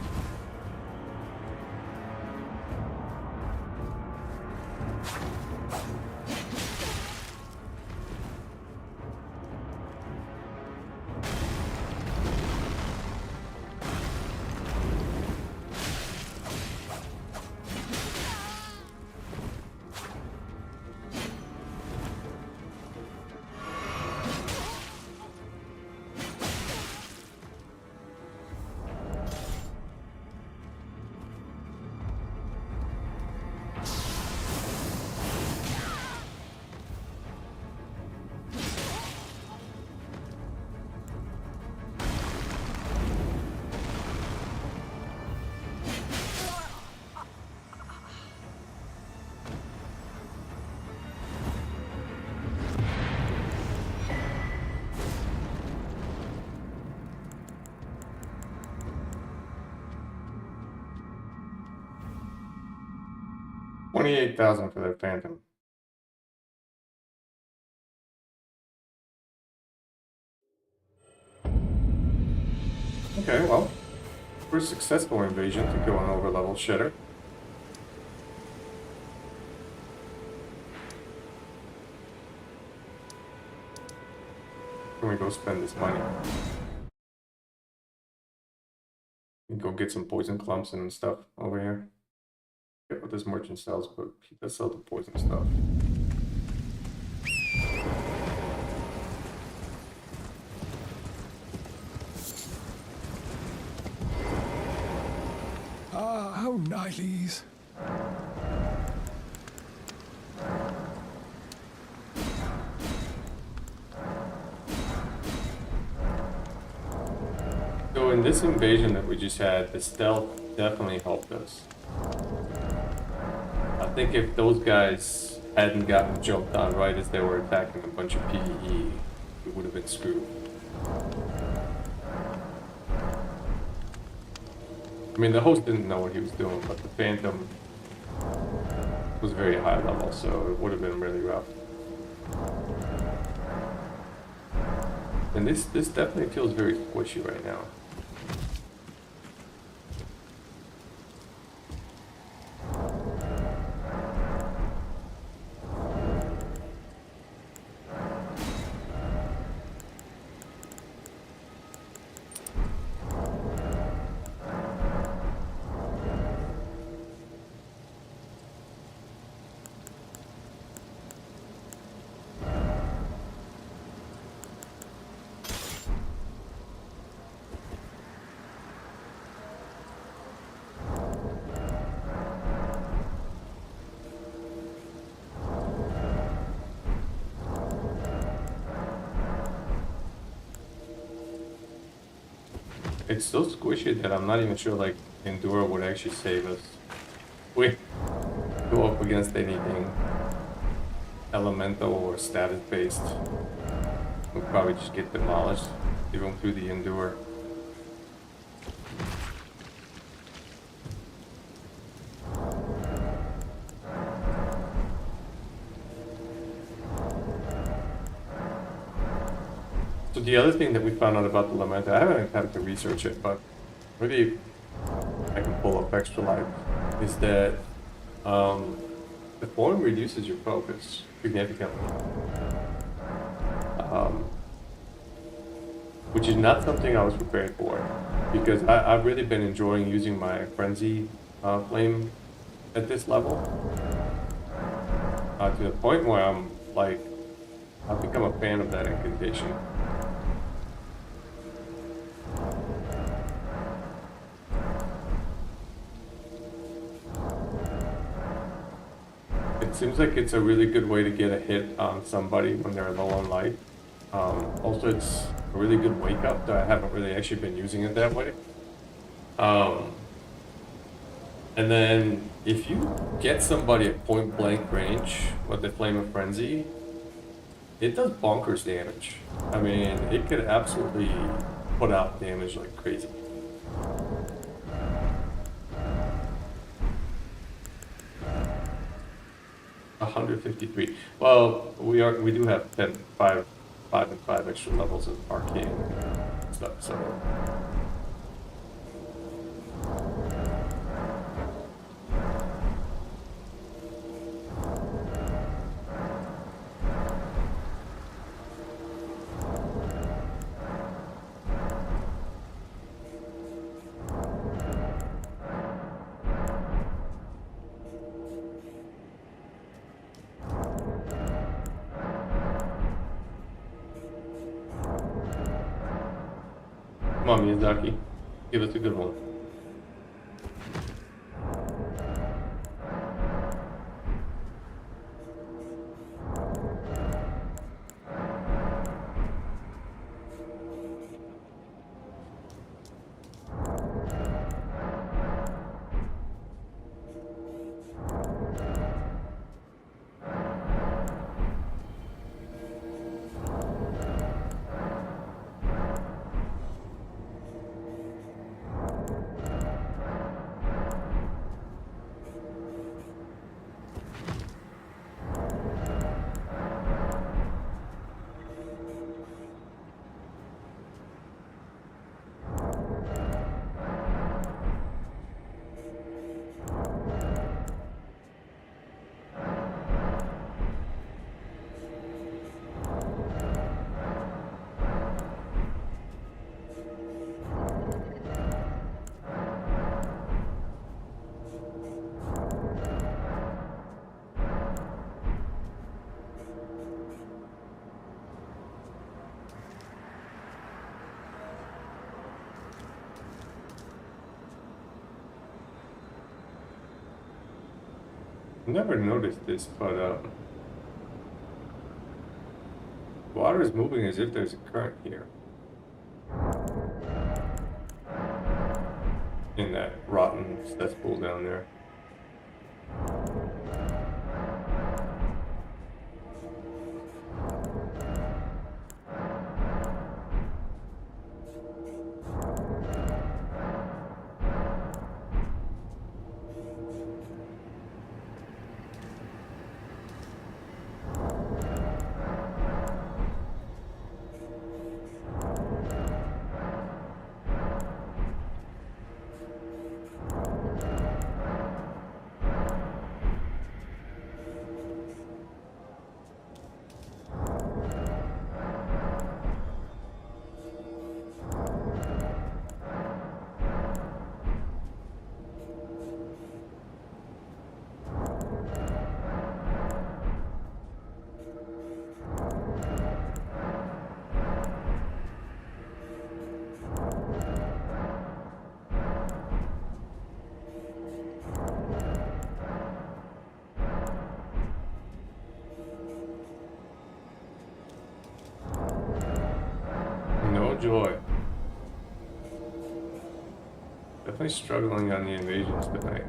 $28,000 for that Phantom. Okay, well, pretty successful invasion to kill an overlevel shitter. Can we go spend this money? We can go get some poison clumps and stuff over here. Get what this merchant sells, but he does sell the poison stuff. Ah, how nice. So in this invasion that we just had, the stealth definitely helped us. I think if those guys hadn't gotten jumped on right as they were attacking a bunch of PvE, we would have been screwed. I mean, the host didn't know what he was doing, but the Phantom was very high level, so it would have been really rough. And this definitely feels very squishy right now. It's so squishy that I'm not even sure like Enduro would actually save us. We go up against anything elemental or status based. We'll probably just get demolished even through the Endure. So the other thing that we found out about the Lamenter, I haven't had to research it, but maybe I can pull up extra life, is that the form reduces your focus significantly. Which is not something I was prepared for, because I've really been enjoying using my Frenzy flame at this level. To the point where I'm like, I've become a fan of that incantation. It seems like it's a really good way to get a hit on somebody when they're low on life. Also, it's a really good wake up, though I haven't really actually been using it that way. And then if you get somebody at point blank range with the Flame of Frenzy, it does bonkers damage. I mean, it could absolutely put out damage like crazy. $153. Well, we do have 5 and 5 extra levels of arcane stuff, so. Come on, Miyazaki. Give us a good one. Never noticed this, but water is moving as if there's a current here. In that rotten cesspool down there. No joy. Definitely struggling on the invasions tonight.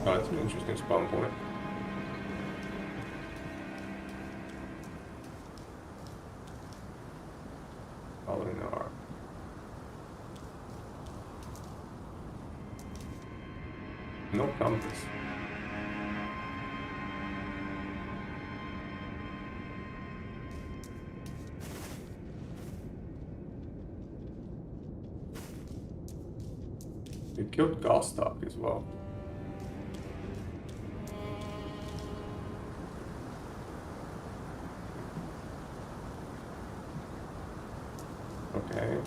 Oh, that's an interesting spawn point. Oh, no. No compass. We killed Gostock as well. Okay.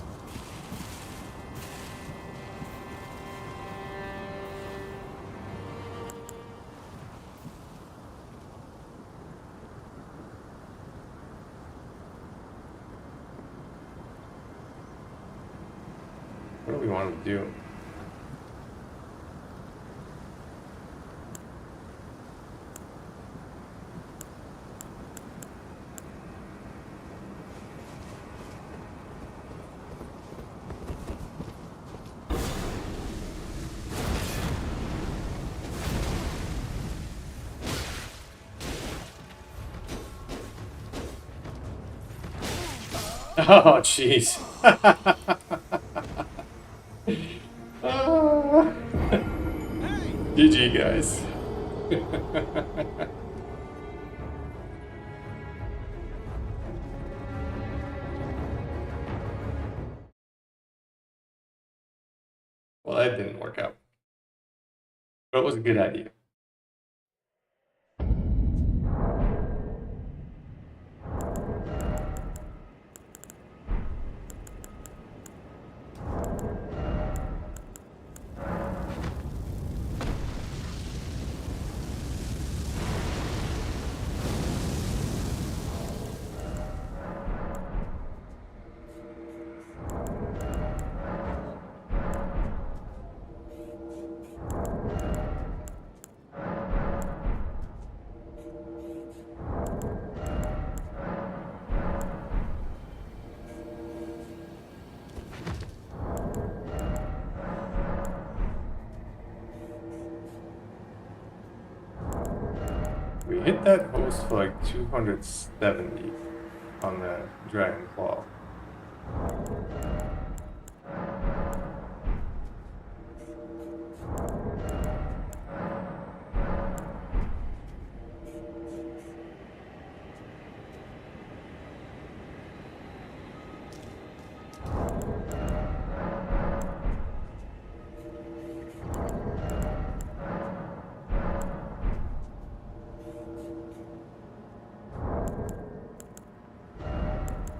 What do we want to do? Oh, jeez. GG, guys. Well, that didn't work out. But it was a good idea. We hit that host for like 270 on the Dragon Claw.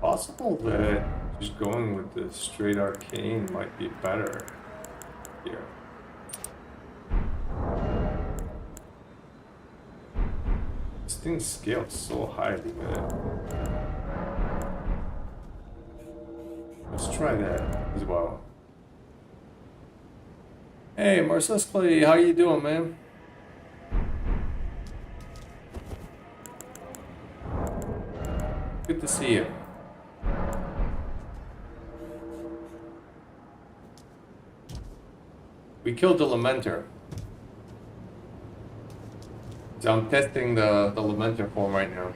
Possible that just going with the straight arcane might be better here. This thing scales so highly, man. Let's try that as well. Hey, Marcus Clay, how you doing, man? Good to see you. We killed the Lamenter. So I'm testing the Lamenter form right now.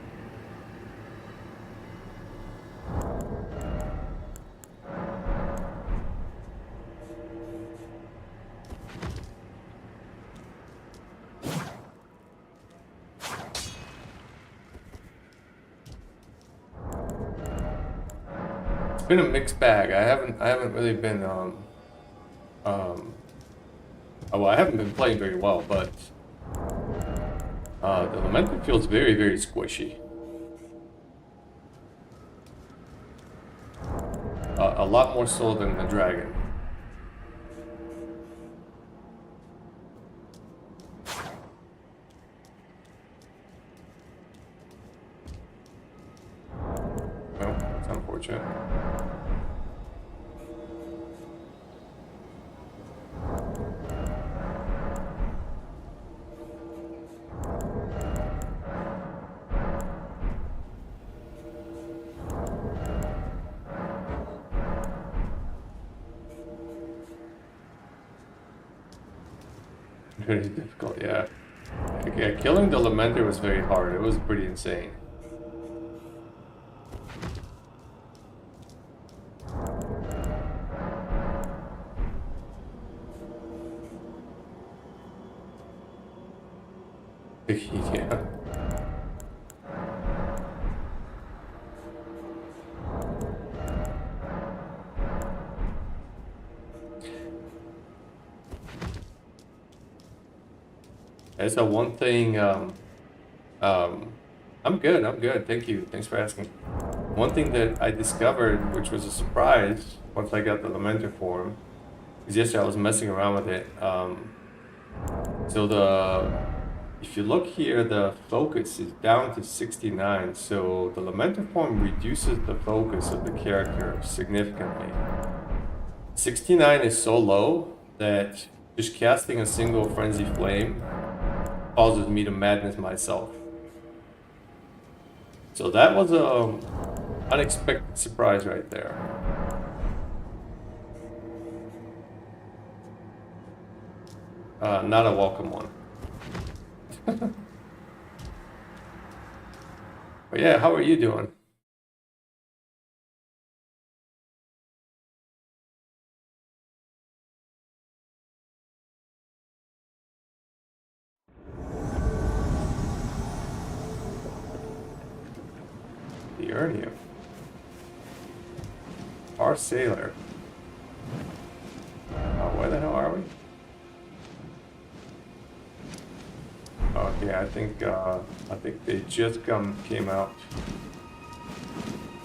It's been a mixed bag. I haven't really been well, I haven't been playing very well, but the Lamenter feels very, very squishy. A lot more so than the Dragon. Very difficult, yeah. Yeah, killing the Lamenter was very hard. It was pretty insane. Yeah. That's the one thing. Um, I'm good. I'm good. Thank you. Thanks for asking. One thing that I discovered, which was a surprise once I got the Lamenter form, is yesterday I was messing around with it. So if you look here, the focus is down to 69. So the Lamenter form reduces the focus of the character significantly. 69 is so low that just casting a single Frenzy Flame causes me to madness myself. So that was a unexpected surprise right there. Not a welcome one. But yeah, how are you doing? The Urnium. Our sailor. Where the hell are we? Okay, I think they just came out.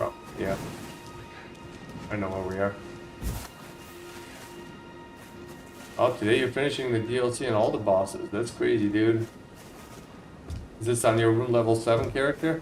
Oh, yeah. I know where we are. Oh, today you're finishing the DLC and all the bosses. That's crazy, dude. Is this on your room level 7 character?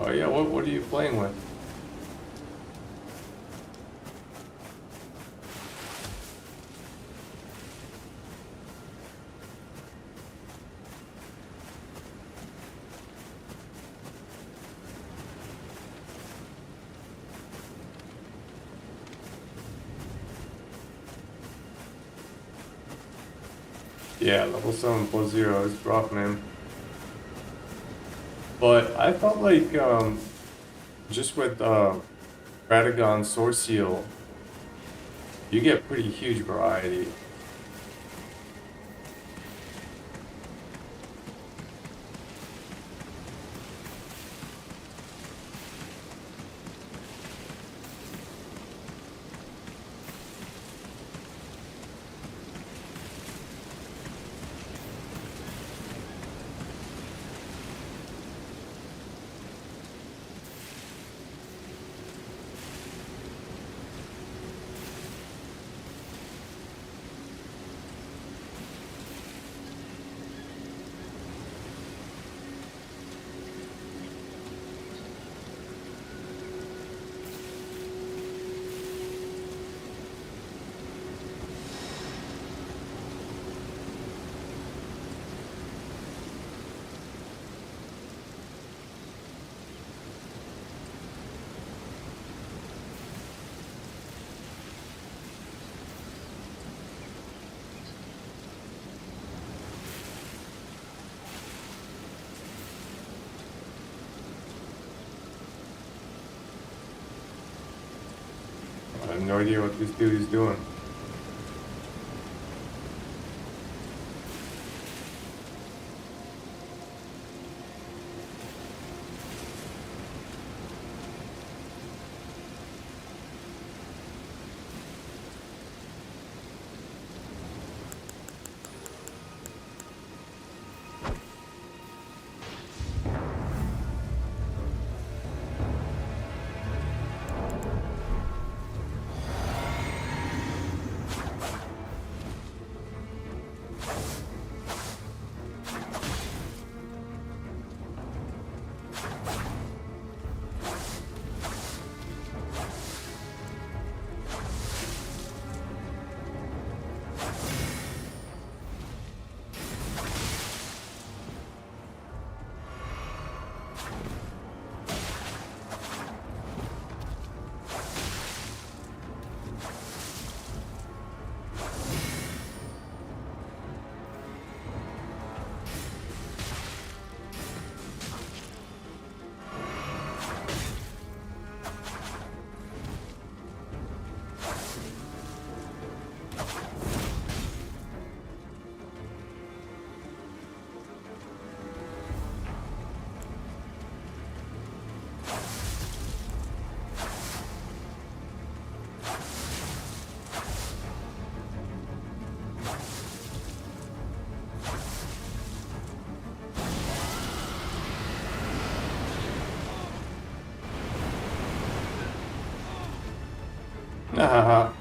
Oh yeah, what are you playing with? Yeah, level 7+0 is rough, man. But I felt like just with Radagon Source Seal, you get pretty huge variety. I have no idea what this dude is doing. Nah.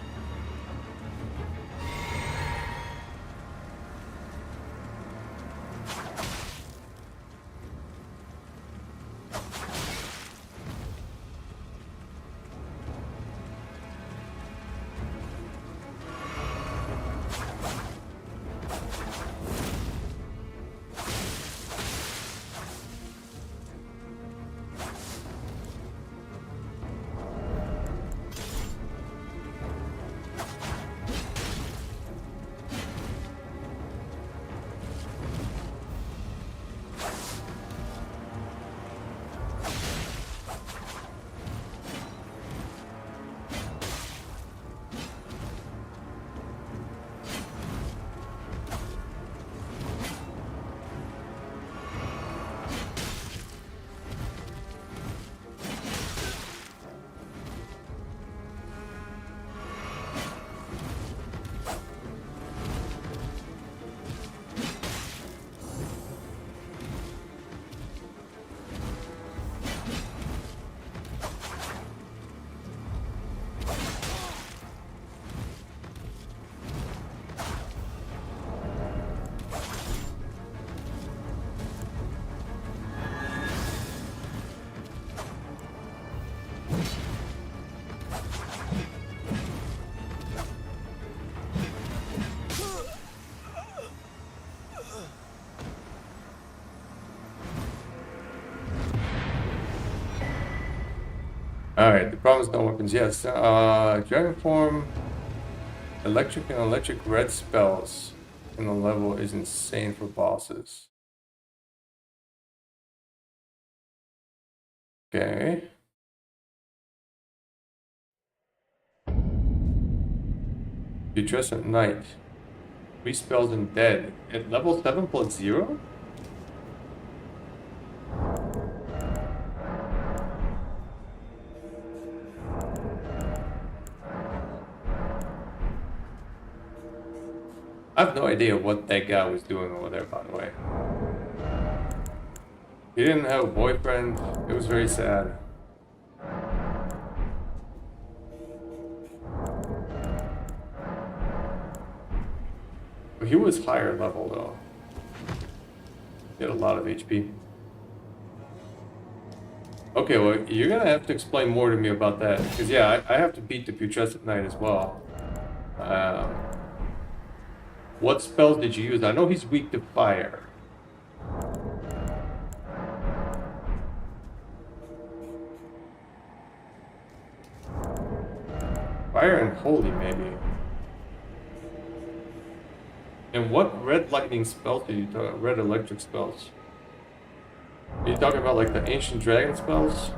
Alright, the problem is no weapons. Yes, Dragon Form, electric and electric red spells in the level is insane for bosses. Okay. You dress at night. 3 spells and dead. At level 7+0? I have no idea what that guy was doing over there, by the way. He didn't have a boyfriend. It was very sad. But he was higher level, though. He had a lot of HP. Okay, well, you're gonna have to explain more to me about that. Because, yeah, I have to beat the Putrescent Knight as well. What spells did you use? I know he's weak to fire. Fire and holy, maybe. And what red lightning spells did you talk about? Red electric spells? Are you talking about like the ancient dragon spells?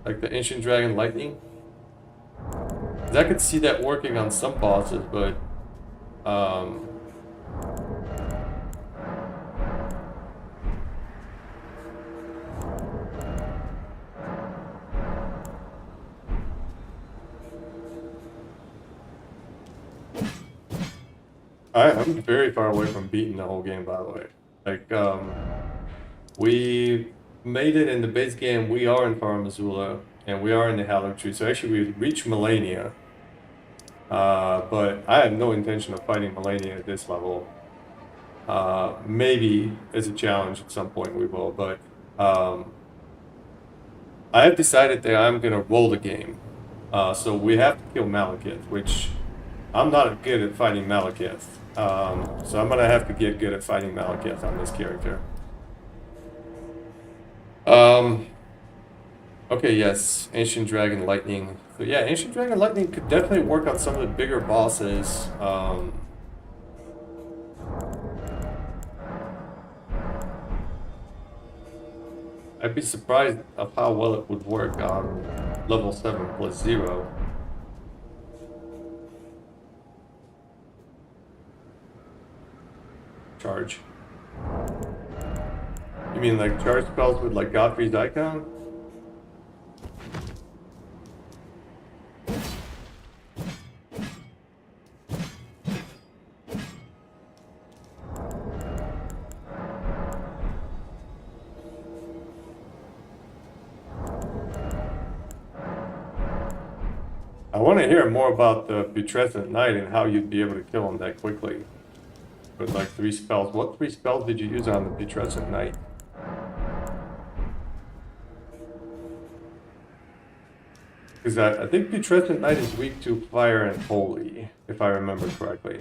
Like the ancient dragon lightning? 'Cause I could see that working on some bosses, but I'm very far away from beating the whole game, by the way. Like, we made it in the base game. We are in Far Missoula, and we are in the Hallowed Tree. So actually, we reached Melania. But I have no intention of fighting Melania at this level. Maybe as a challenge at some point we will, but I have decided that I'm gonna roll the game. So we have to kill Malekith, which I'm not good at fighting Malekith. So I'm gonna have to get good at fighting Malekith on this character. Okay, yes, Ancient Dragon Lightning. So yeah, Ancient Dragon Lightning could definitely work on some of the bigger bosses. I'd be surprised of how well it would work on level 7+0. Charge. You mean like charge spells with like Godfrey's icon? I want to hear more about the Putrescent Knight and how you'd be able to kill him that quickly. With like 3 spells. What 3 spells did you use on the Putrescent Knight? Because I think Putrescent Knight is weak to Fire and Holy, if I remember correctly.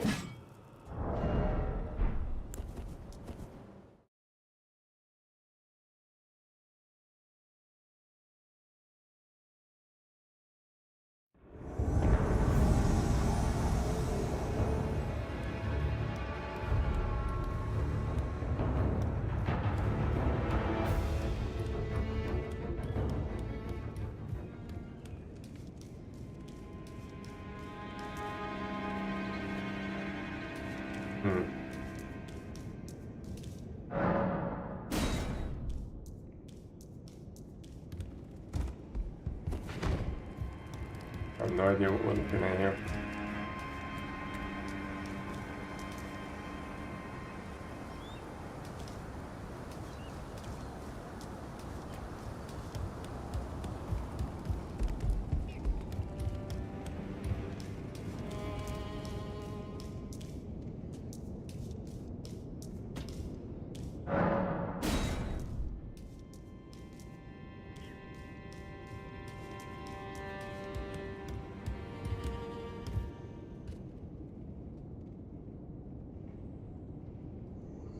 I have no idea what we're looking at here.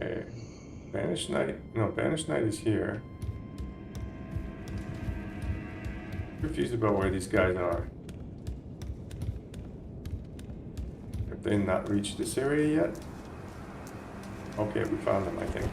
Okay. Banished Knight. No, Banished Knight is here. Confused about where these guys are. Have they not reached this area yet? Okay, we found them, I think.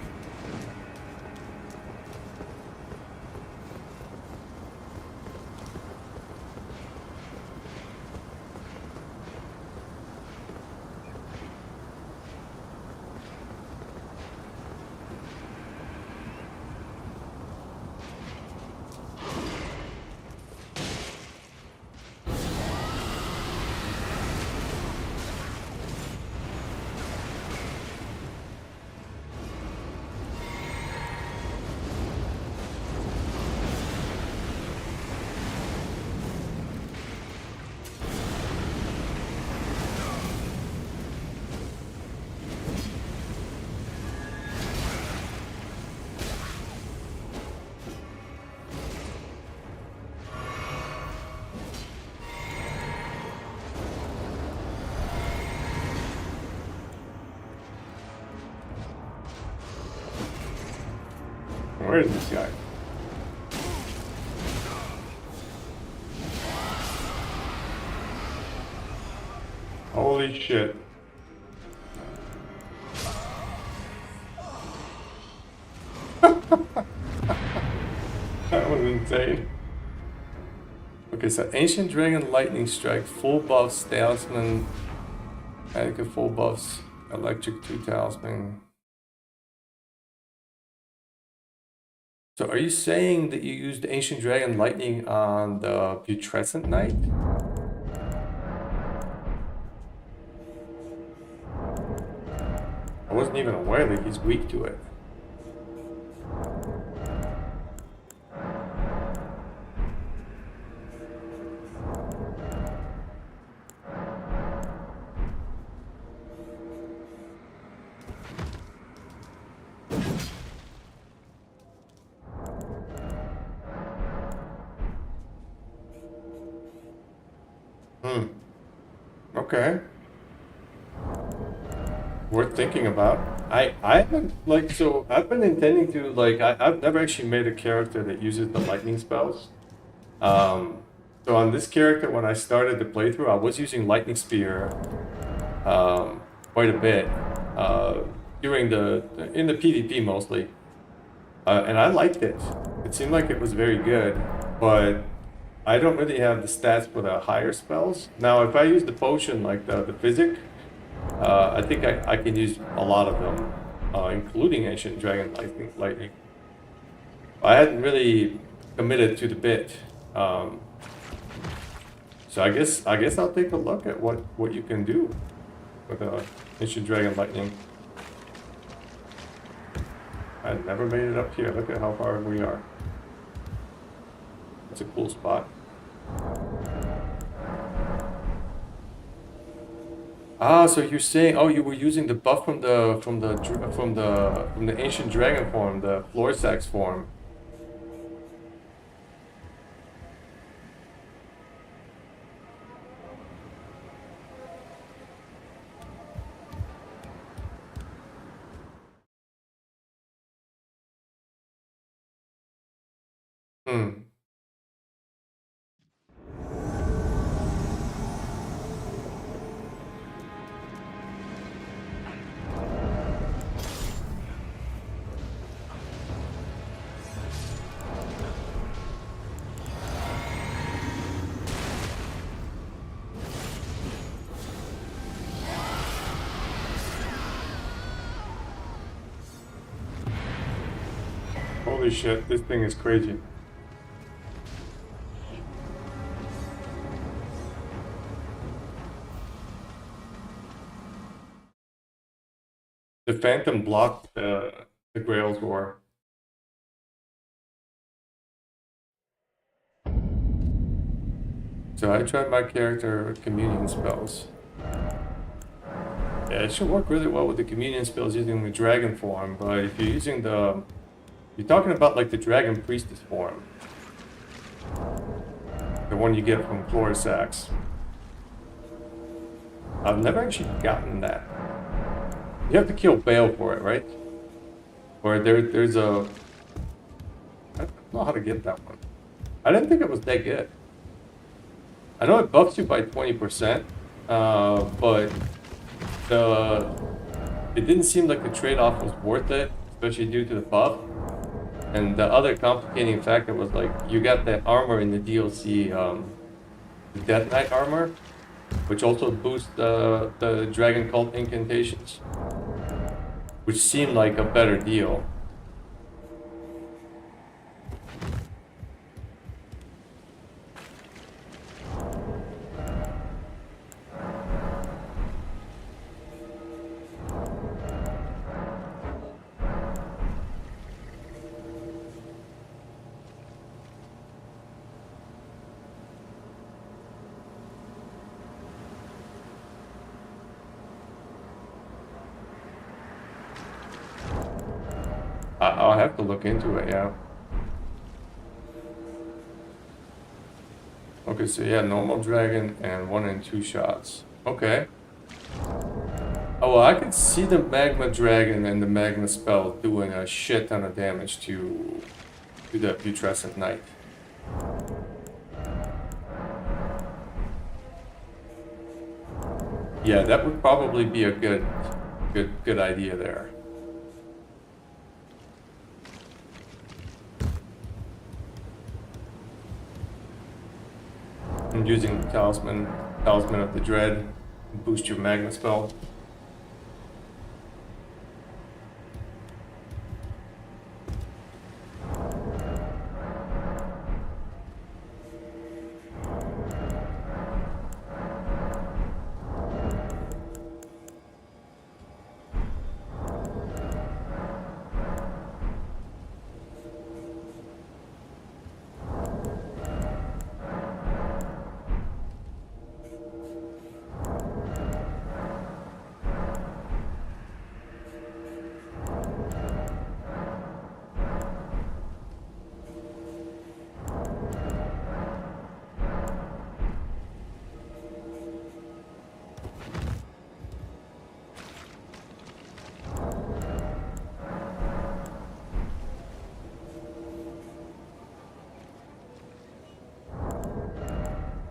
Where is this guy? Holy shit. That was insane. Okay, so Ancient Dragon Lightning Strike, full buffs, Talisman, Attica full buffs, Electric 2 Talisman. So are you saying that you used Ancient Dragon Lightning on the Putrescent Knight? I wasn't even aware that he's weak to it. Okay. Worth thinking about. I haven't, like, so I've been intending to, like, I've never actually made a character that uses the lightning spells. So on this character, when I started the playthrough, I was using Lightning Spear quite a bit during in the PvP mostly. And I liked it. It seemed like it was very good, but I don't really have the stats for the higher spells. Now, if I use the potion, like the physic, I think I can use a lot of them, including Ancient Dragon Lightning. I hadn't really committed to the bit, so I guess I'll take a look at what you can do with Ancient Dragon Lightning. I never made it up here. Look at how far we are. It's a cool spot. Ah, so you're saying, oh, you were using the buff from the ancient dragon form, the floor sax form. Hmm. Holy shit, this thing is crazy. The Phantom blocked the Grail's War. So I tried my character with communion spells. Yeah, it should work really well with the communion spells using the dragon form, but if you're using you're talking about like the dragon priestess form. The one you get from floor sax. I've never actually gotten that. You have to kill Bayle for it, right? Or there's a... I don't know how to get that one. I didn't think it was that good. I know it buffs you by 20%, but it didn't seem like the trade-off was worth it, especially due to the buff. And the other complicating factor was like, you got that armor in the DLC, the Death Knight armor, which also boosts the Dragon Cult incantations, which seemed like a better deal. I'll have to look into it, yeah. Okay, so yeah, normal dragon and 1 and 2 shots. Okay. Oh, well, I could see the magma dragon and the magma spell doing a shit ton of damage to the putrescent knight. Yeah, that would probably be a good idea there. And using the talisman of the dread, boost your magma spell.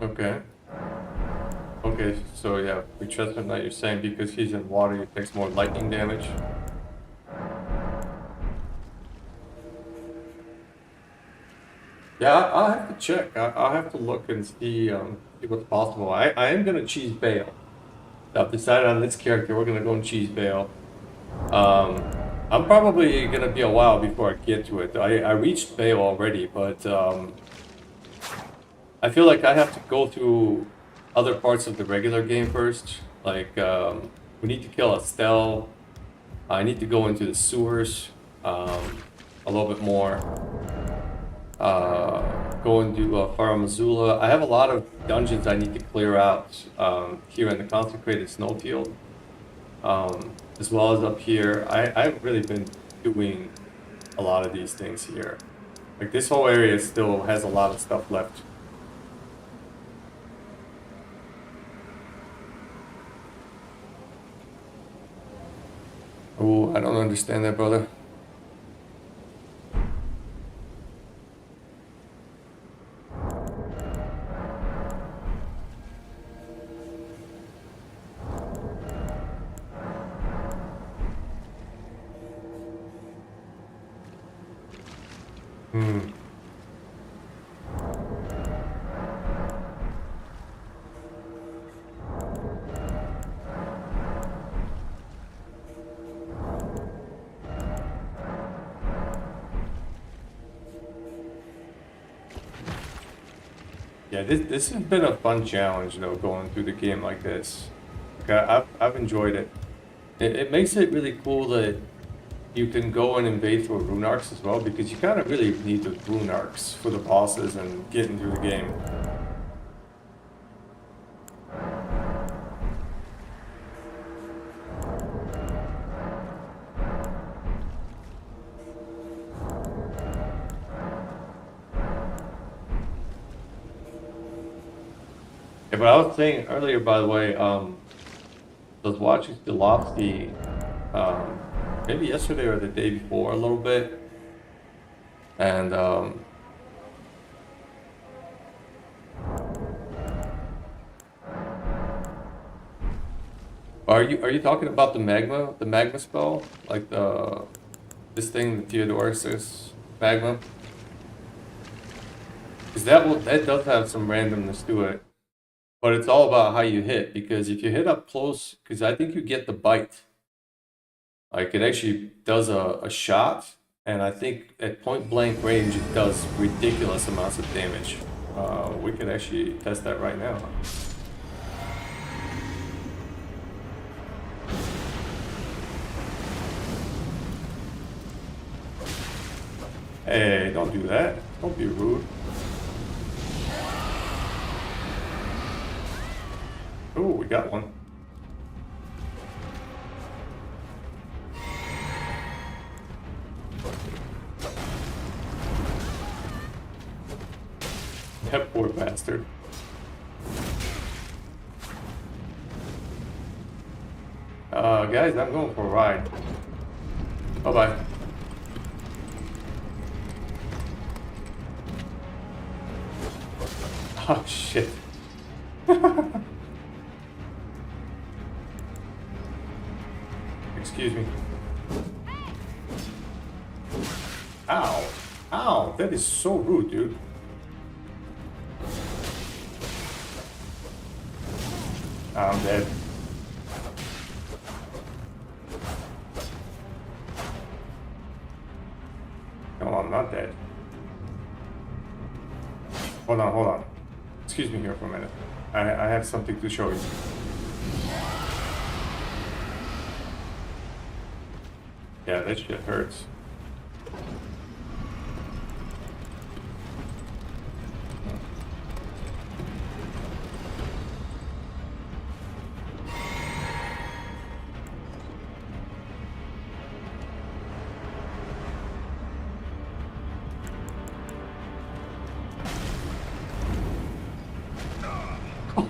Okay. Okay, so yeah, we trust him that you're saying because he's in water, he takes more lightning damage. Yeah, I'll have to check. I'll have to look and see what's possible. I am gonna cheese Bayle. I've decided on this character, we're gonna go and cheese Bayle. I'm probably gonna be a while before I get to it. I reached Bayle already, but I feel like I have to go through other parts of the regular game first. Like, we need to kill Estelle. I need to go into the sewers a little bit more. go and do Far Missoula. I have a lot of dungeons I need to clear out here in the Consecrated Snowfield, as well as up here. I haven't really been doing a lot of these things here. Like, this whole area still has a lot of stuff left. Oh, I don't understand that, brother. Yeah, this has been a fun challenge, though, going through the game like this. Like, I've enjoyed it. It makes it really cool that you can go and invade through rune arcs as well, because you kind of really need the rune arcs for the bosses and getting through the game. Yeah, but I was saying earlier, by the way, I was watching Lofty, maybe yesterday or the day before a little bit, and are you talking about the magma spell, like this thing, the Theodorus magma? Because that does have some randomness to it. But it's all about how you hit, because if you hit up close, because I think you get the bite. Like, it actually does a shot, and I think at point blank range it does ridiculous amounts of damage. We could actually test that right now. Hey, don't do that. Don't be rude. Oh, we got one. That poor bastard. Guys, I'm going for a ride. Bye-bye. Oh, shit. Excuse me. Ow. Ow, that is so rude, dude. I'm dead. No, I'm not dead. Hold on, hold on. Excuse me here for a minute. I have something to show you. Yeah, that shit hurts.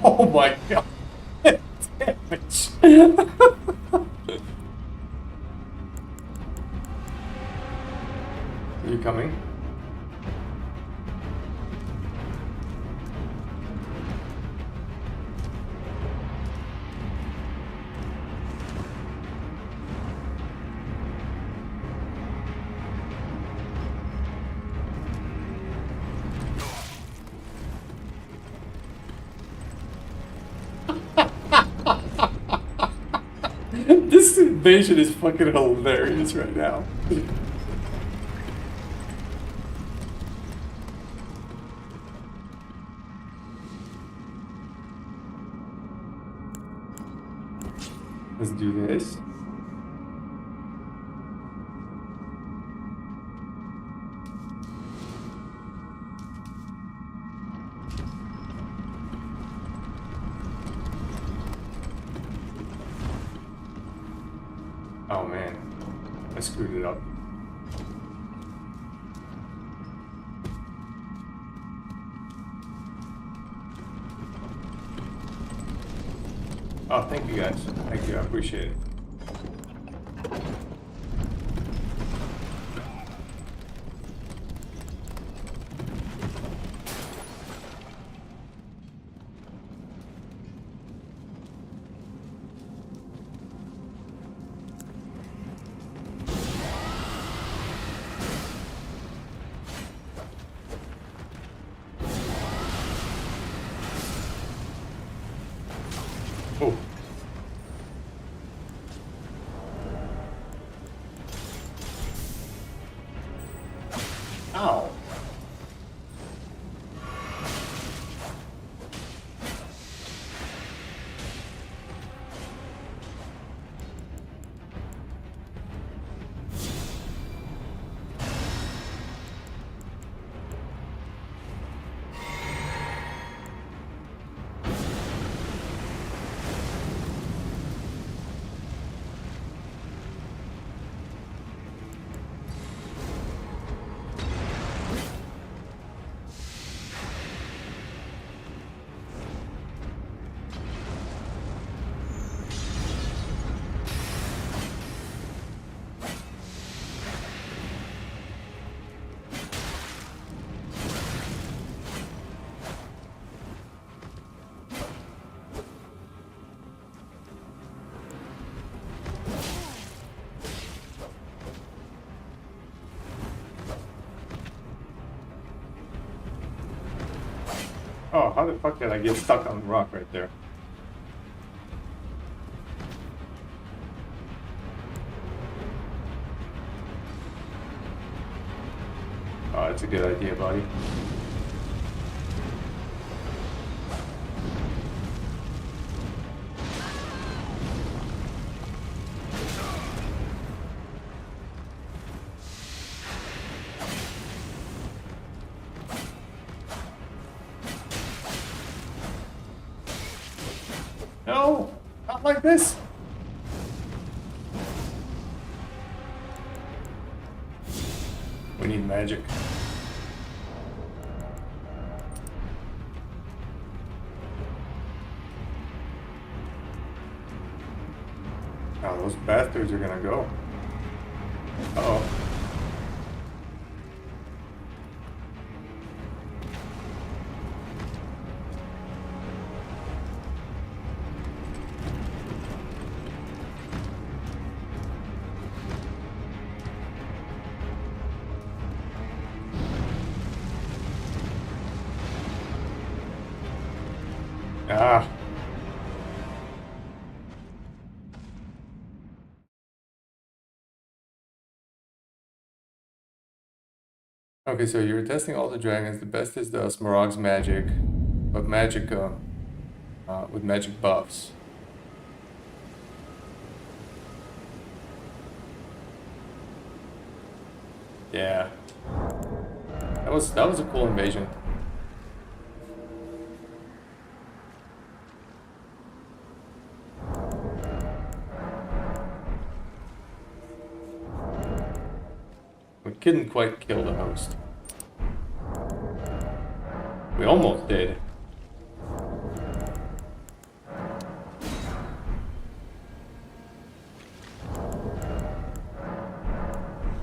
Oh my god. Damage. Are you coming? This invasion is fucking hilarious right now. Let's do this. Oh man, I screwed it up. Oh, thank you guys. Thank you, I appreciate it. Oh. Ow. Oh, how the fuck did I get stuck on the rock right there? Oh, that's a good idea, buddy. No, not like this. We need magic. Oh, those bastards are gonna go. Uh-oh. Ah. Okay, so you're testing all the dragons. The best is the Smaragd's magic, but magic with magic buffs. Yeah, that was a cool invasion. We couldn't quite kill the host. We almost did.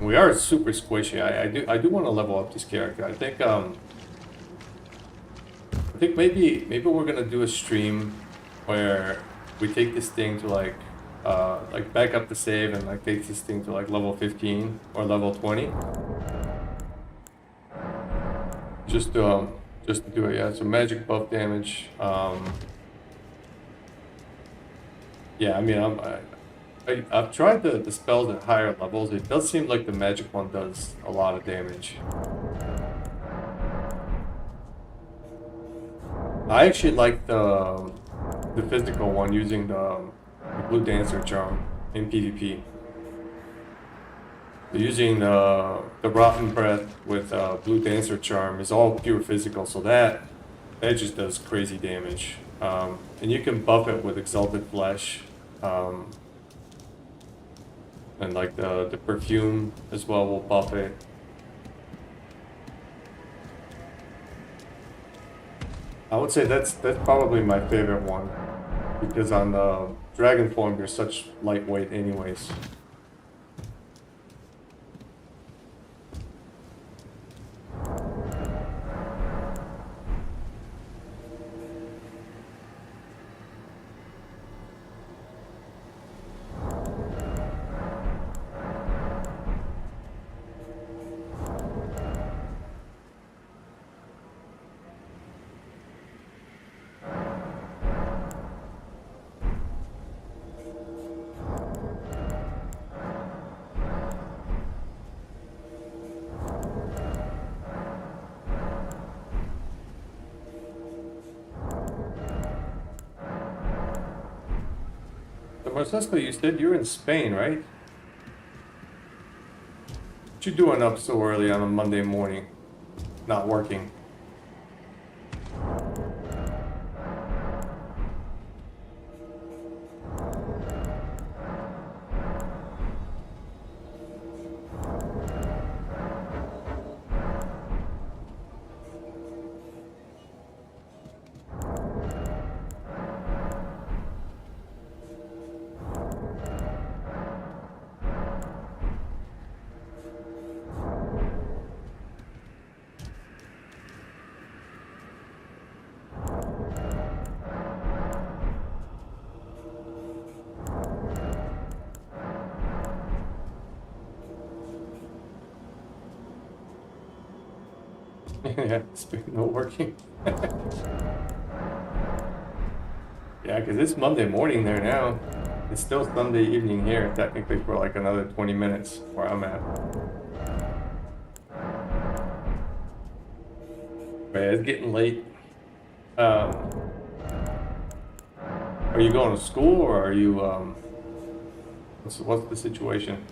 We are super squishy. I do want to level up this character. I think maybe we're gonna do a stream where we take this thing to like back up the save and like take this thing to like level 15 or level 20. Just to do it, yeah. So magic buff damage. Yeah, I mean I've tried the spells at higher levels. It does seem like the magic one does a lot of damage. I actually like the physical one using the blue dancer charm in PvP. So using the rotten breath with blue dancer charm is all pure physical, so that just does crazy damage. And you can buff it with exalted flesh. And like the perfume as well will buff it. I would say that's probably my favorite one, because on the dragon form you're such lightweight anyways. Marcesco, you said you're in Spain, right? What you doing up so early on a Monday morning? Not working. Yeah, speaking of working. Yeah, because it's Monday morning there now. It's still Sunday evening here, technically, for like another 20 minutes where I'm at. But yeah, it's getting late. Are you going to school, or are you, what's the situation?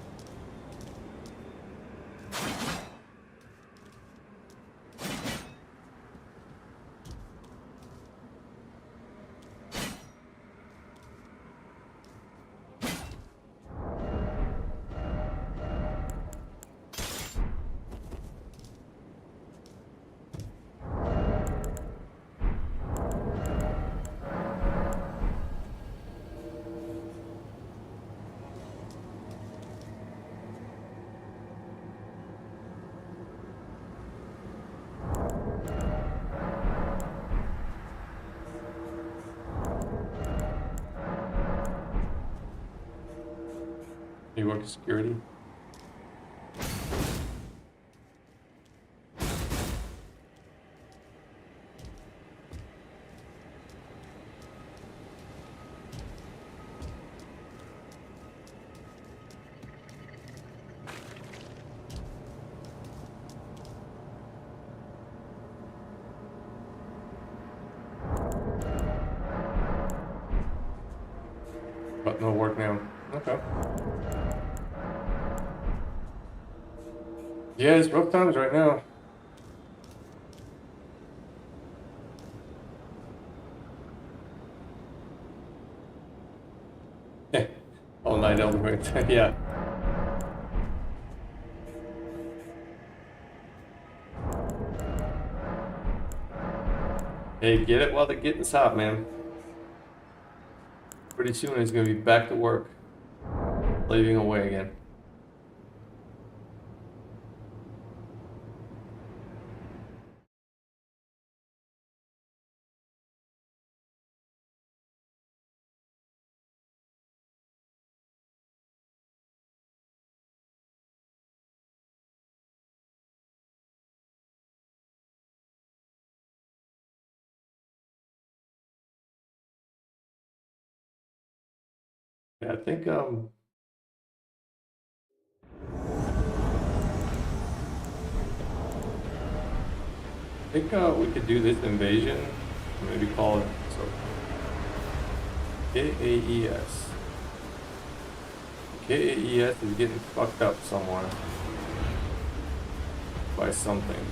You work security? But no work now. Okay. Yeah, it's rough times right now. Yeah. All night Elden Ring. Yeah. Hey, get it while the getting's hot, man. Pretty soon he's gonna be back to work, slaving away again. Yeah, I think we could do this invasion. Maybe call it so KAES. KAES is getting fucked up somewhere by something.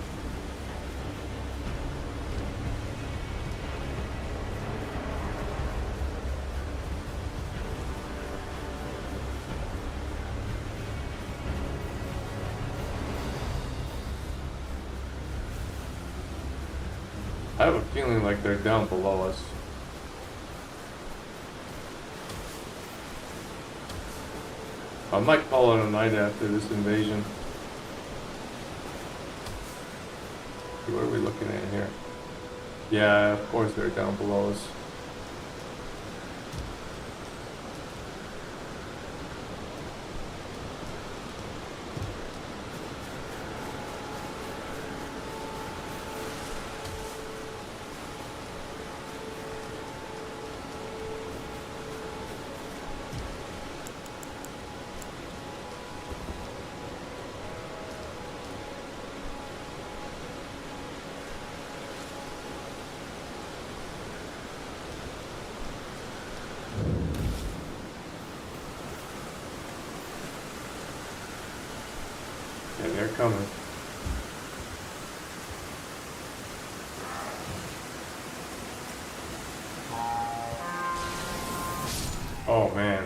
I have a feeling like they're down below us. I might call it a night after this invasion. What are we looking at here? Yeah, of course they're down below us. Yeah, they're coming. Oh man.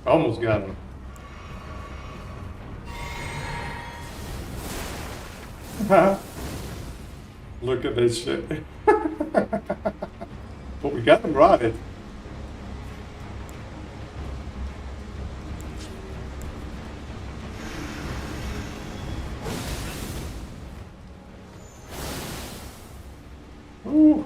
Almost got him. Look at this shit. But we got him rotted. Ooh.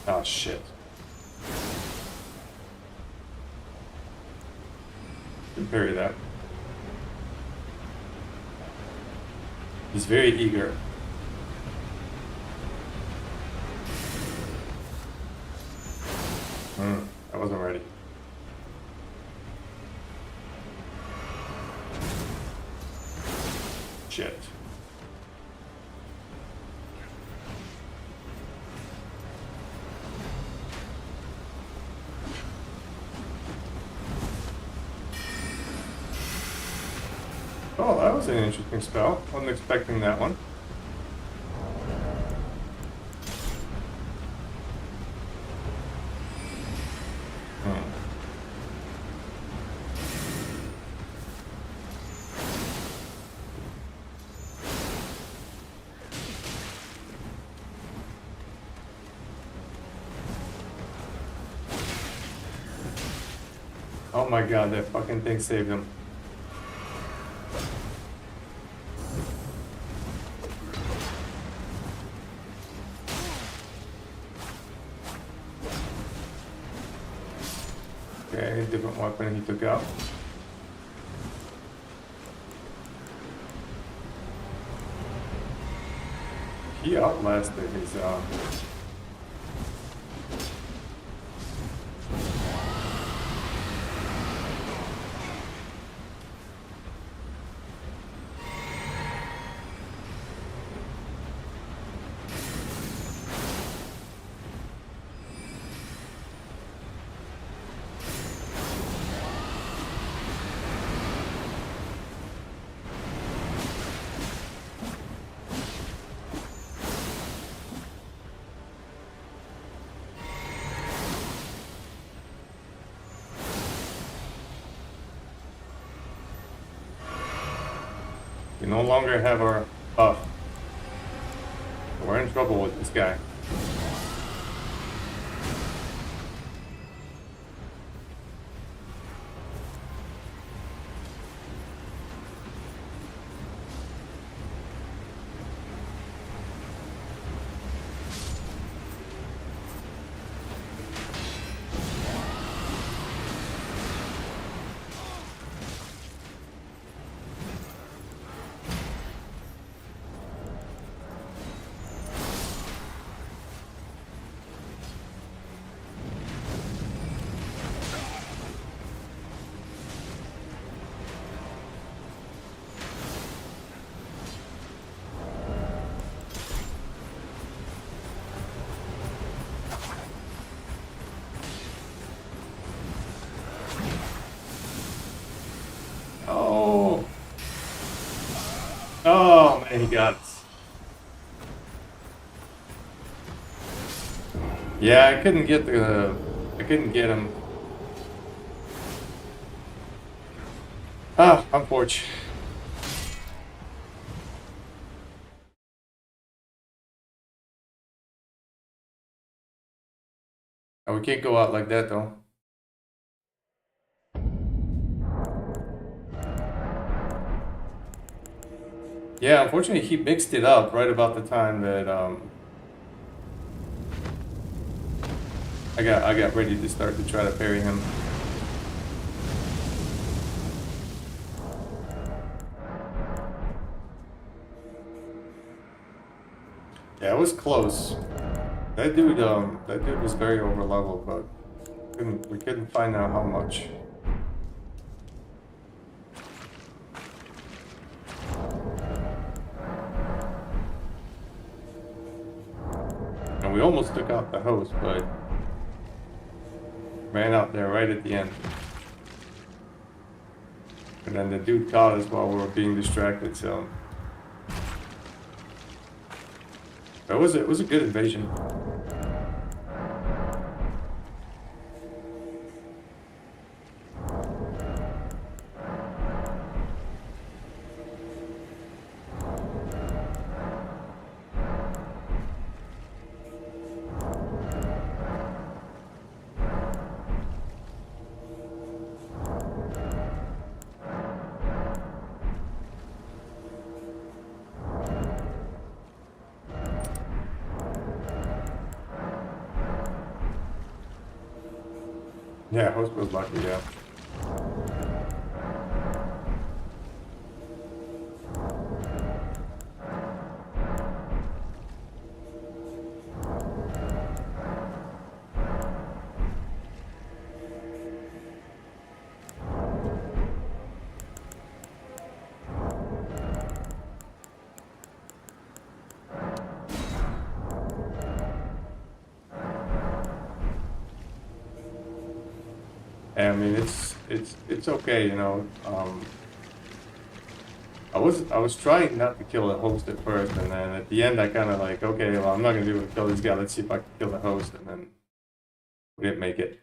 Oh shit. Can parry that. He's very eager. I wasn't ready. Shit. Oh, that was an interesting spell. Wasn't expecting that one. Oh my god, that fucking thing saved him. Okay, different weapon he took out. He outlasted his We no longer have our buff. We're in trouble with this guy. got it. Yeah, I couldn't get him. Ah, unfortunate. Oh, we can't go out like that though. Yeah, unfortunately he mixed it up right about the time that I got ready to start to try to parry him. Yeah, it was close. That dude was very over leveled, but we couldn't find out how much. And we almost took out the host, but ran out there right at the end. And then the dude caught us while we were being distracted, so it was a good invasion. Yeah, host was lucky, yeah. I mean, it's okay, you know. I was trying not to kill the host at first, and then at the end I kind of like, okay, well I'm not gonna be able to kill this guy. Let's see if I can kill the host, and then we didn't make it.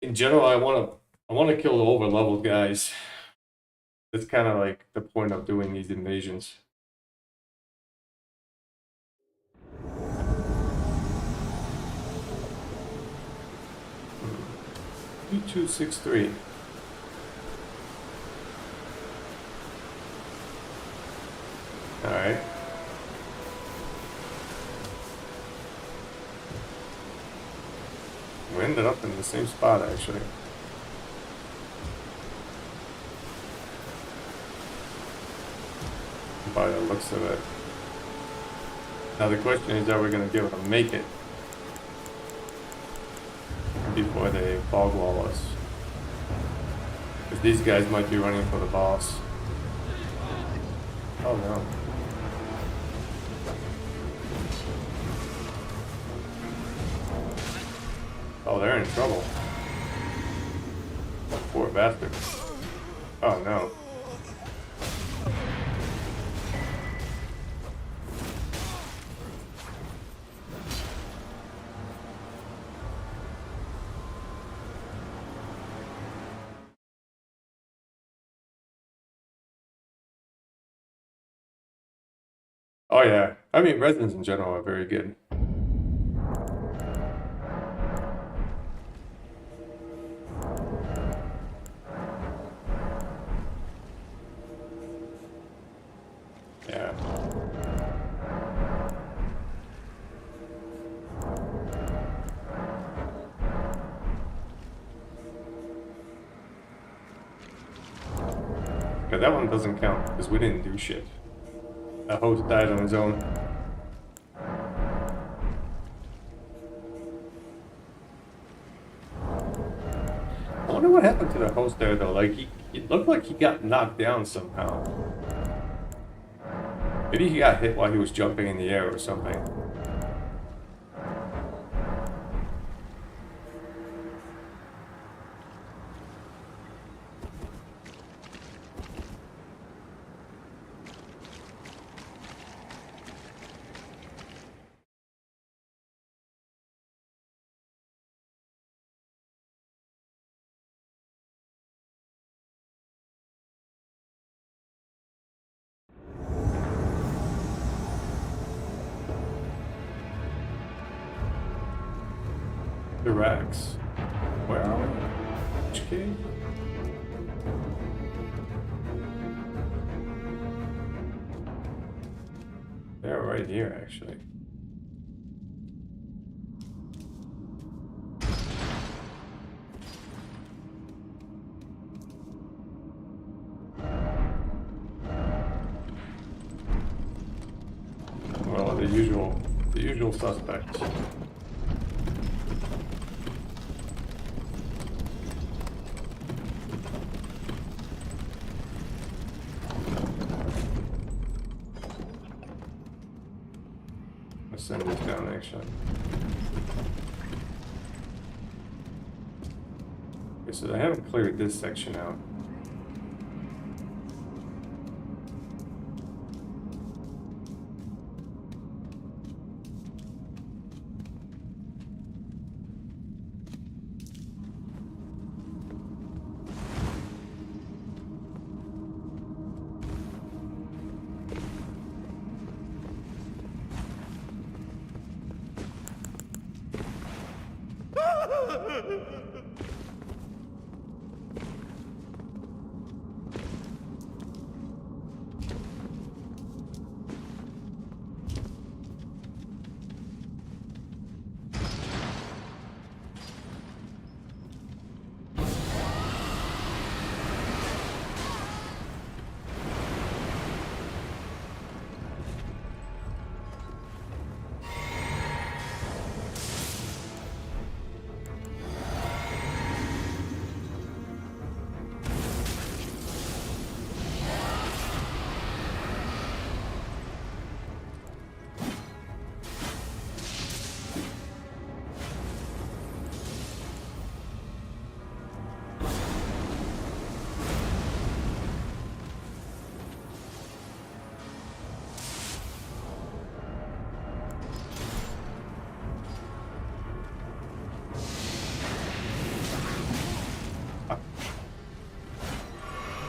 In general, I want to kill the over leveled guys. That's kind of like the point of doing these invasions. 2263. Alright. We ended up in the same spot, actually. By the looks of it. Now the question is, are we going to be able to make it before they fog wall us? Because these guys might be running for the boss. Oh no. Oh, they're in trouble. Poor bastard. Oh no. Oh yeah. I mean, residents in general are very good. Yeah. Okay, that one doesn't count because we didn't do shit. That host died on his own. I wonder what happened to the host there though. Like it looked like he got knocked down somehow. Maybe he got hit while he was jumping in the air or something. The racks. Where are we? Which cave? They're right here, actually. Well, the usual suspects. Let's send this down, actually. Okay, so I haven't cleared this section out.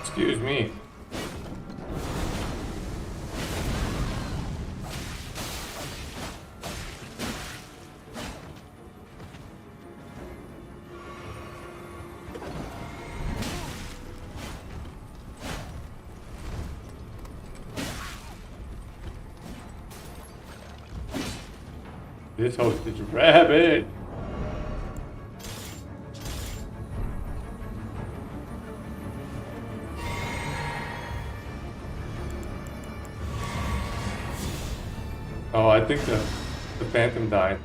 Excuse me. This host is rabid. Oh, I think the phantom died.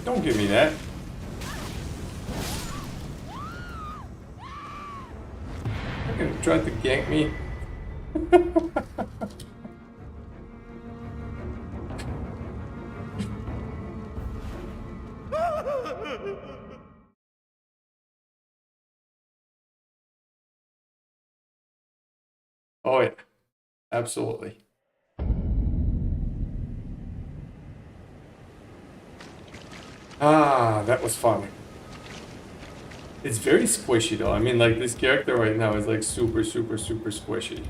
Don't give me that. You're gonna try to gank me. Oh yeah, absolutely. Ah, that was fun. It's very squishy though. I mean, like this character right now is like super squishy.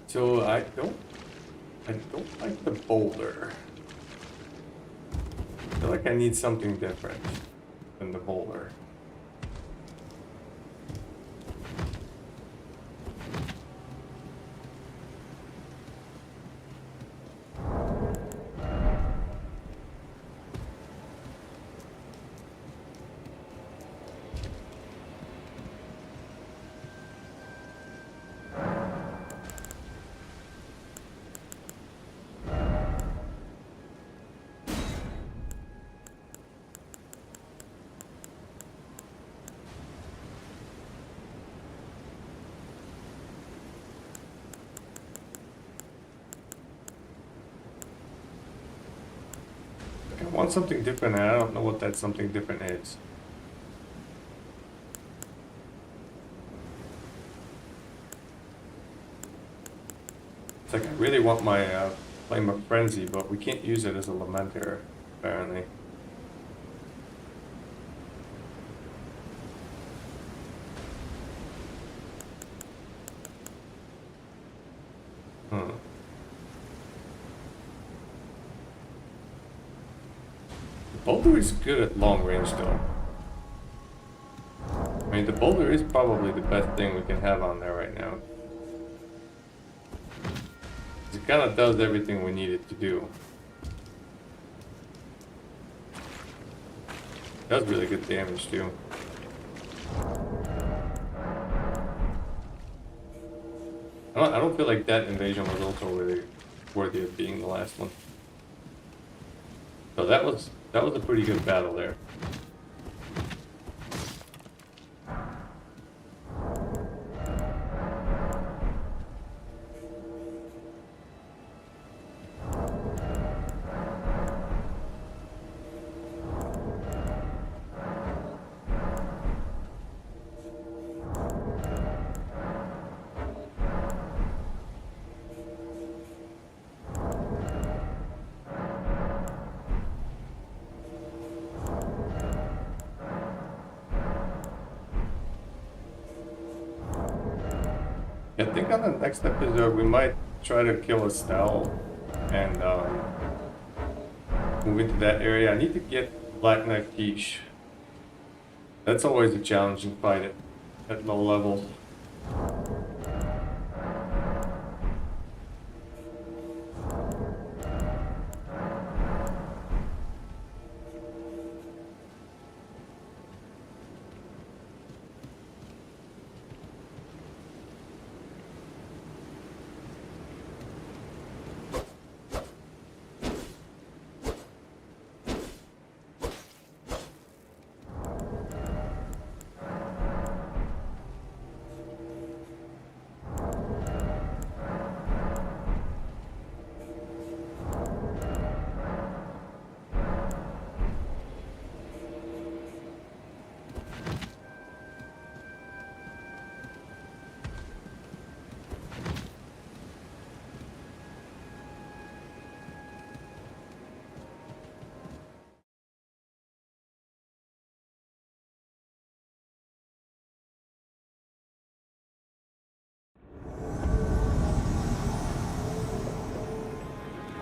So I don't like the boulder. I feel like I need something different than the boulder. I want something different, and I don't know what that something different is. It's like I really want my Flame of Frenzy, but we can't use it as a Lamenter, apparently. Hmm. The boulder is good at long range, though. I mean, the boulder is probably the best thing we can have on there right now. It kind of does everything we need it to do. Does really good damage too. I don't feel like that invasion was also really worthy of being the last one. So that was a pretty good battle there. I think on the next episode we might try to kill Estelle and move into that area. I need to get Black Knight Quiche. That's always a challenging fight at low levels.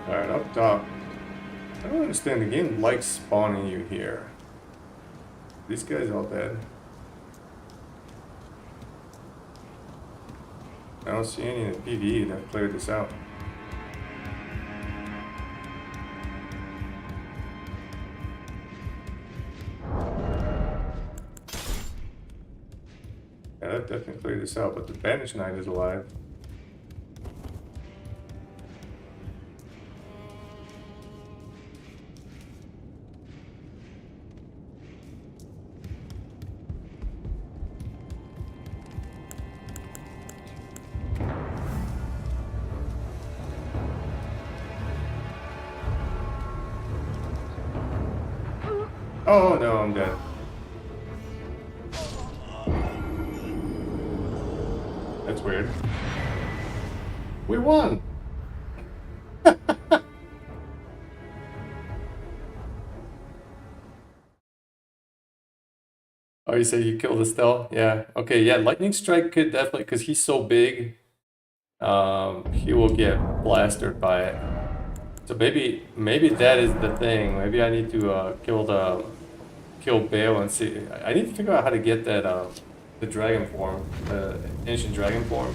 Alright, up top. I don't understand, the game likes spawning you here. These guys all dead. I don't see any in the PvE that cleared this out. Yeah, that definitely cleared this out, but the Banished Knight is alive. Oh no, I'm dead. That's weird. We won! Oh, you say you killed Estelle? Yeah. Okay, yeah, Lightning Strike could definitely, because he's so big, he will get blasted by it. So maybe that is the thing. Maybe I need to kill Bayle and see. I need to figure out how to get that the dragon form, the ancient dragon form.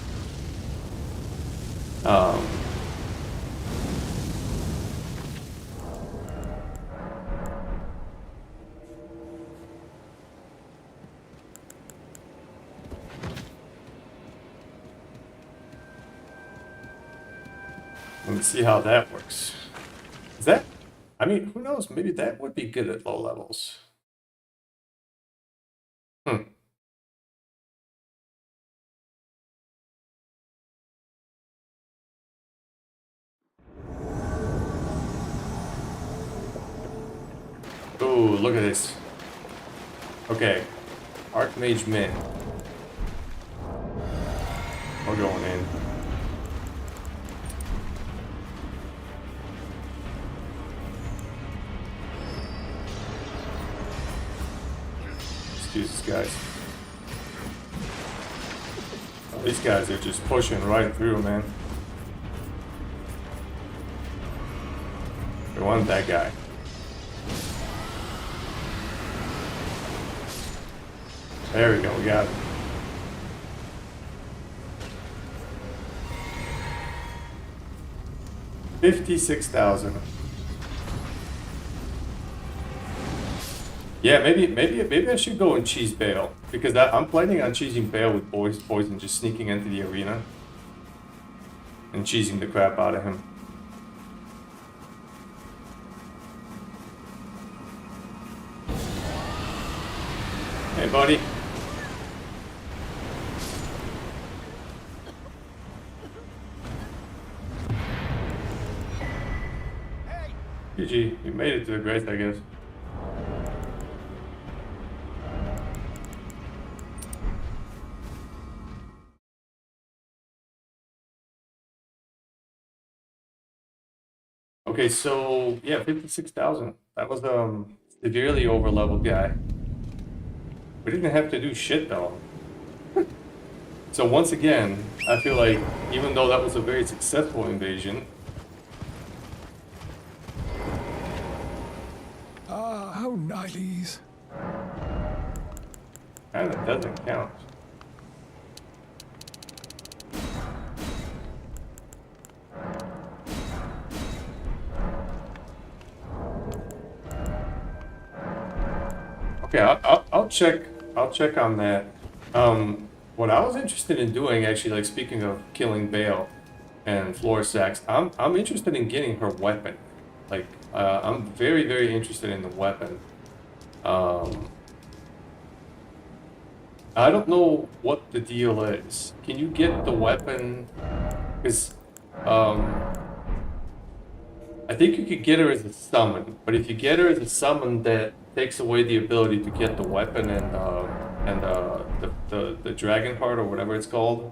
Let me see how that works. Is that? I mean, who knows? Maybe that would be good at low levels. Hmm. Ooh, look at this. Okay. Archmage Min. We're going in. Jesus, guys. Oh, these guys are just pushing right through, man. We want that guy. There we go, we got it. $56,000. Yeah, maybe I should go and cheese Bayle, because I'm planning on cheesing Bayle with poison, just sneaking into the arena and cheesing the crap out of him. Hey, buddy. GG, you made it to the grace, I guess. Okay, so yeah, 56,000. That was severely over-leveled guy. We didn't have to do shit though. So once again, I feel like even though that was a very successful invasion, Ah, how nice. kind of doesn't count. Okay, I'll check on that. What I was interested in doing, actually, like speaking of killing Bayle and Floor Sacks, I'm interested in getting her weapon. Like, I'm very interested in the weapon. I don't know what the deal is. Can you get the weapon? Because I think you could get her as a summon, but if you get her as a summon, that takes away the ability to get the weapon and the dragon heart or whatever it's called,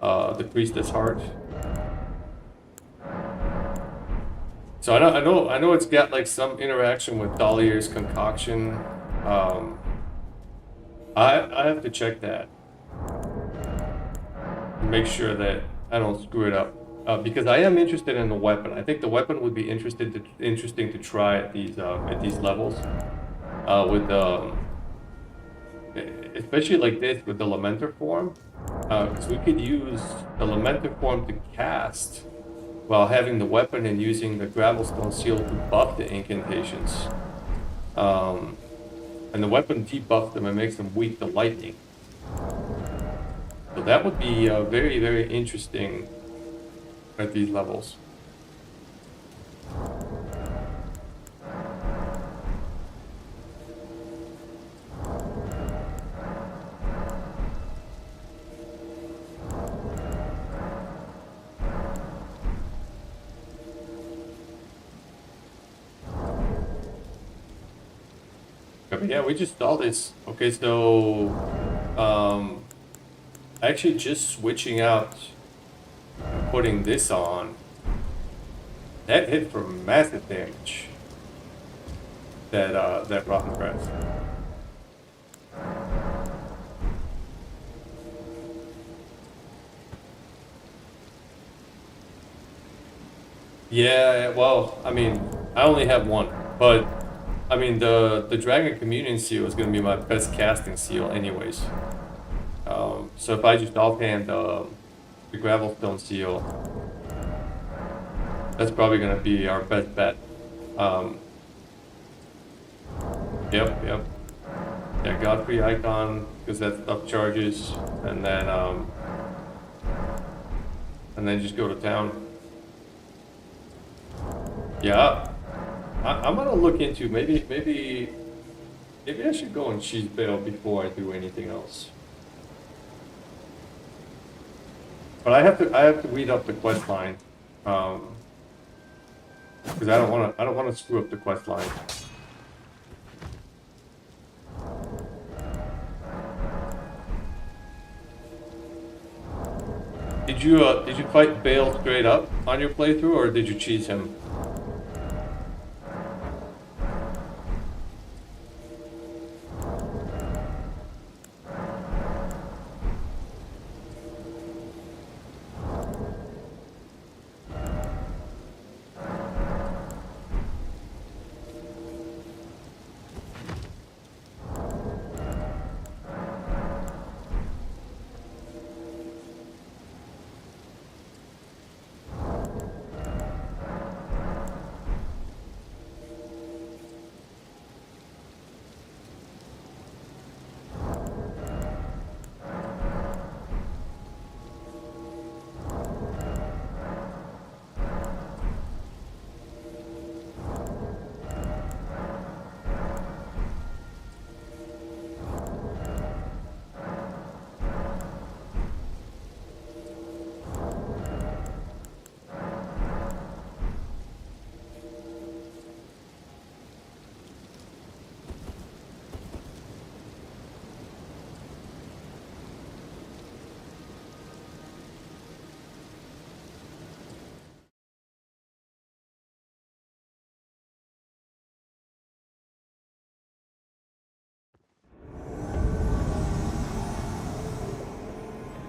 the priestess heart. So I know it's got like some interaction with Dahlia's concoction. I have to check that. Make sure that I don't screw it up. Because I am interested in the weapon. I think the weapon would be interesting to try at these levels. Especially like this with the Lamenter form, because we could use the Lamenter form to cast while having the weapon and using the Gravelstone Seal to buff the incantations. And the weapon debuffs them and makes them weak to lightning. So that would be very interesting at these levels. Yeah, we just saw this. Okay, so actually just switching out and putting this on, that hit for massive damage. That rotten grass. Yeah, well, I mean, I only have one, but I mean, the Dragon Communion Seal is going to be my best casting seal anyways. So if I just offhand the Gravelstone Seal, that's probably going to be our best bet. Yep. Yeah, Godfrey Icon, because that stuff charges, and then just go to town. Yeah. I'm gonna look into maybe I should go and cheese Bayle before I do anything else. But I have to read up the quest line, because I don't want to screw up the quest line. Did you fight Bayle straight up on your playthrough, or did you cheese him?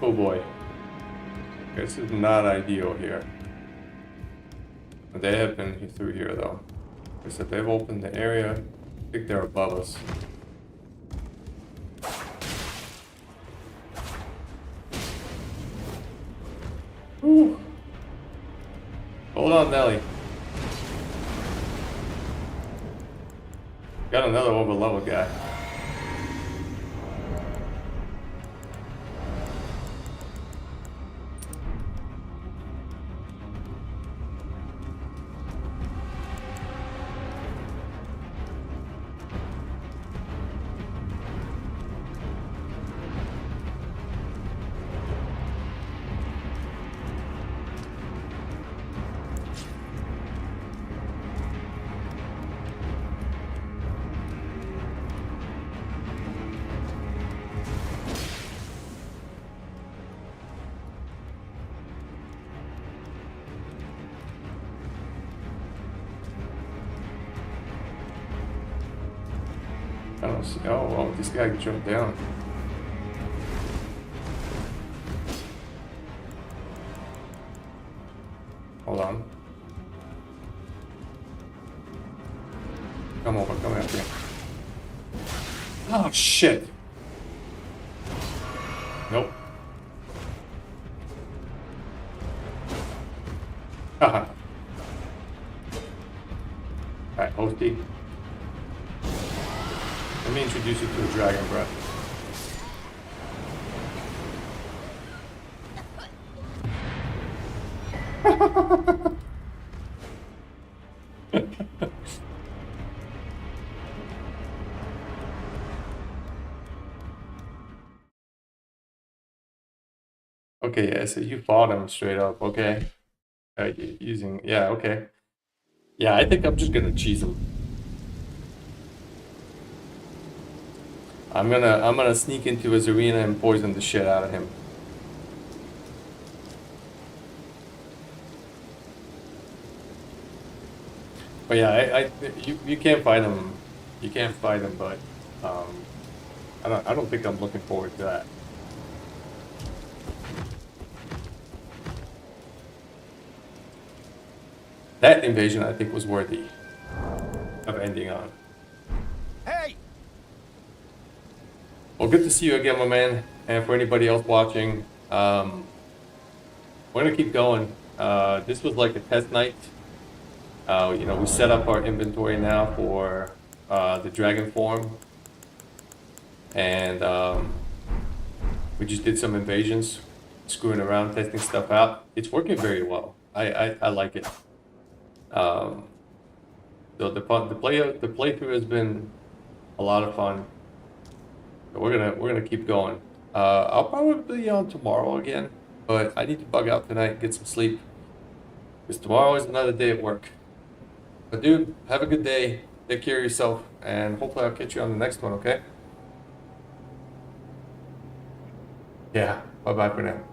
Oh boy. This is not ideal here. They have been through here though. They said they've opened the area. I think they're above us. Whew. Hold on, Nelly. Got another over level guy. I don't see. Oh, well, this guy jumped down. Hold on. Come over, come after me. Oh, shit. Nope. Haha. Alright, hosty. Let me introduce you to a dragon breath. Okay, yeah, so you fought him straight up, okay. Using, yeah, okay. Yeah, I think I'm just gonna cheese him. I'm gonna sneak into his arena and poison the shit out of him. But yeah, you can't fight him. You can't fight him, but I don't think I'm looking forward to that. That invasion, I think, was worthy of ending on. Hey! Well, good to see you again, my man. And for anybody else watching, we're gonna keep going. This was like a test night. You know, we set up our inventory now for the dragon form, and we just did some invasions, screwing around, testing stuff out. It's working very well. I like it. So the playthrough has been a lot of fun. So we're gonna keep going. I'll probably be on tomorrow again, but I need to bug out tonight, get some sleep, because tomorrow is another day at work. But dude, have a good day. Take care of yourself, and hopefully I'll catch you on the next one. Okay? Yeah. Bye bye for now.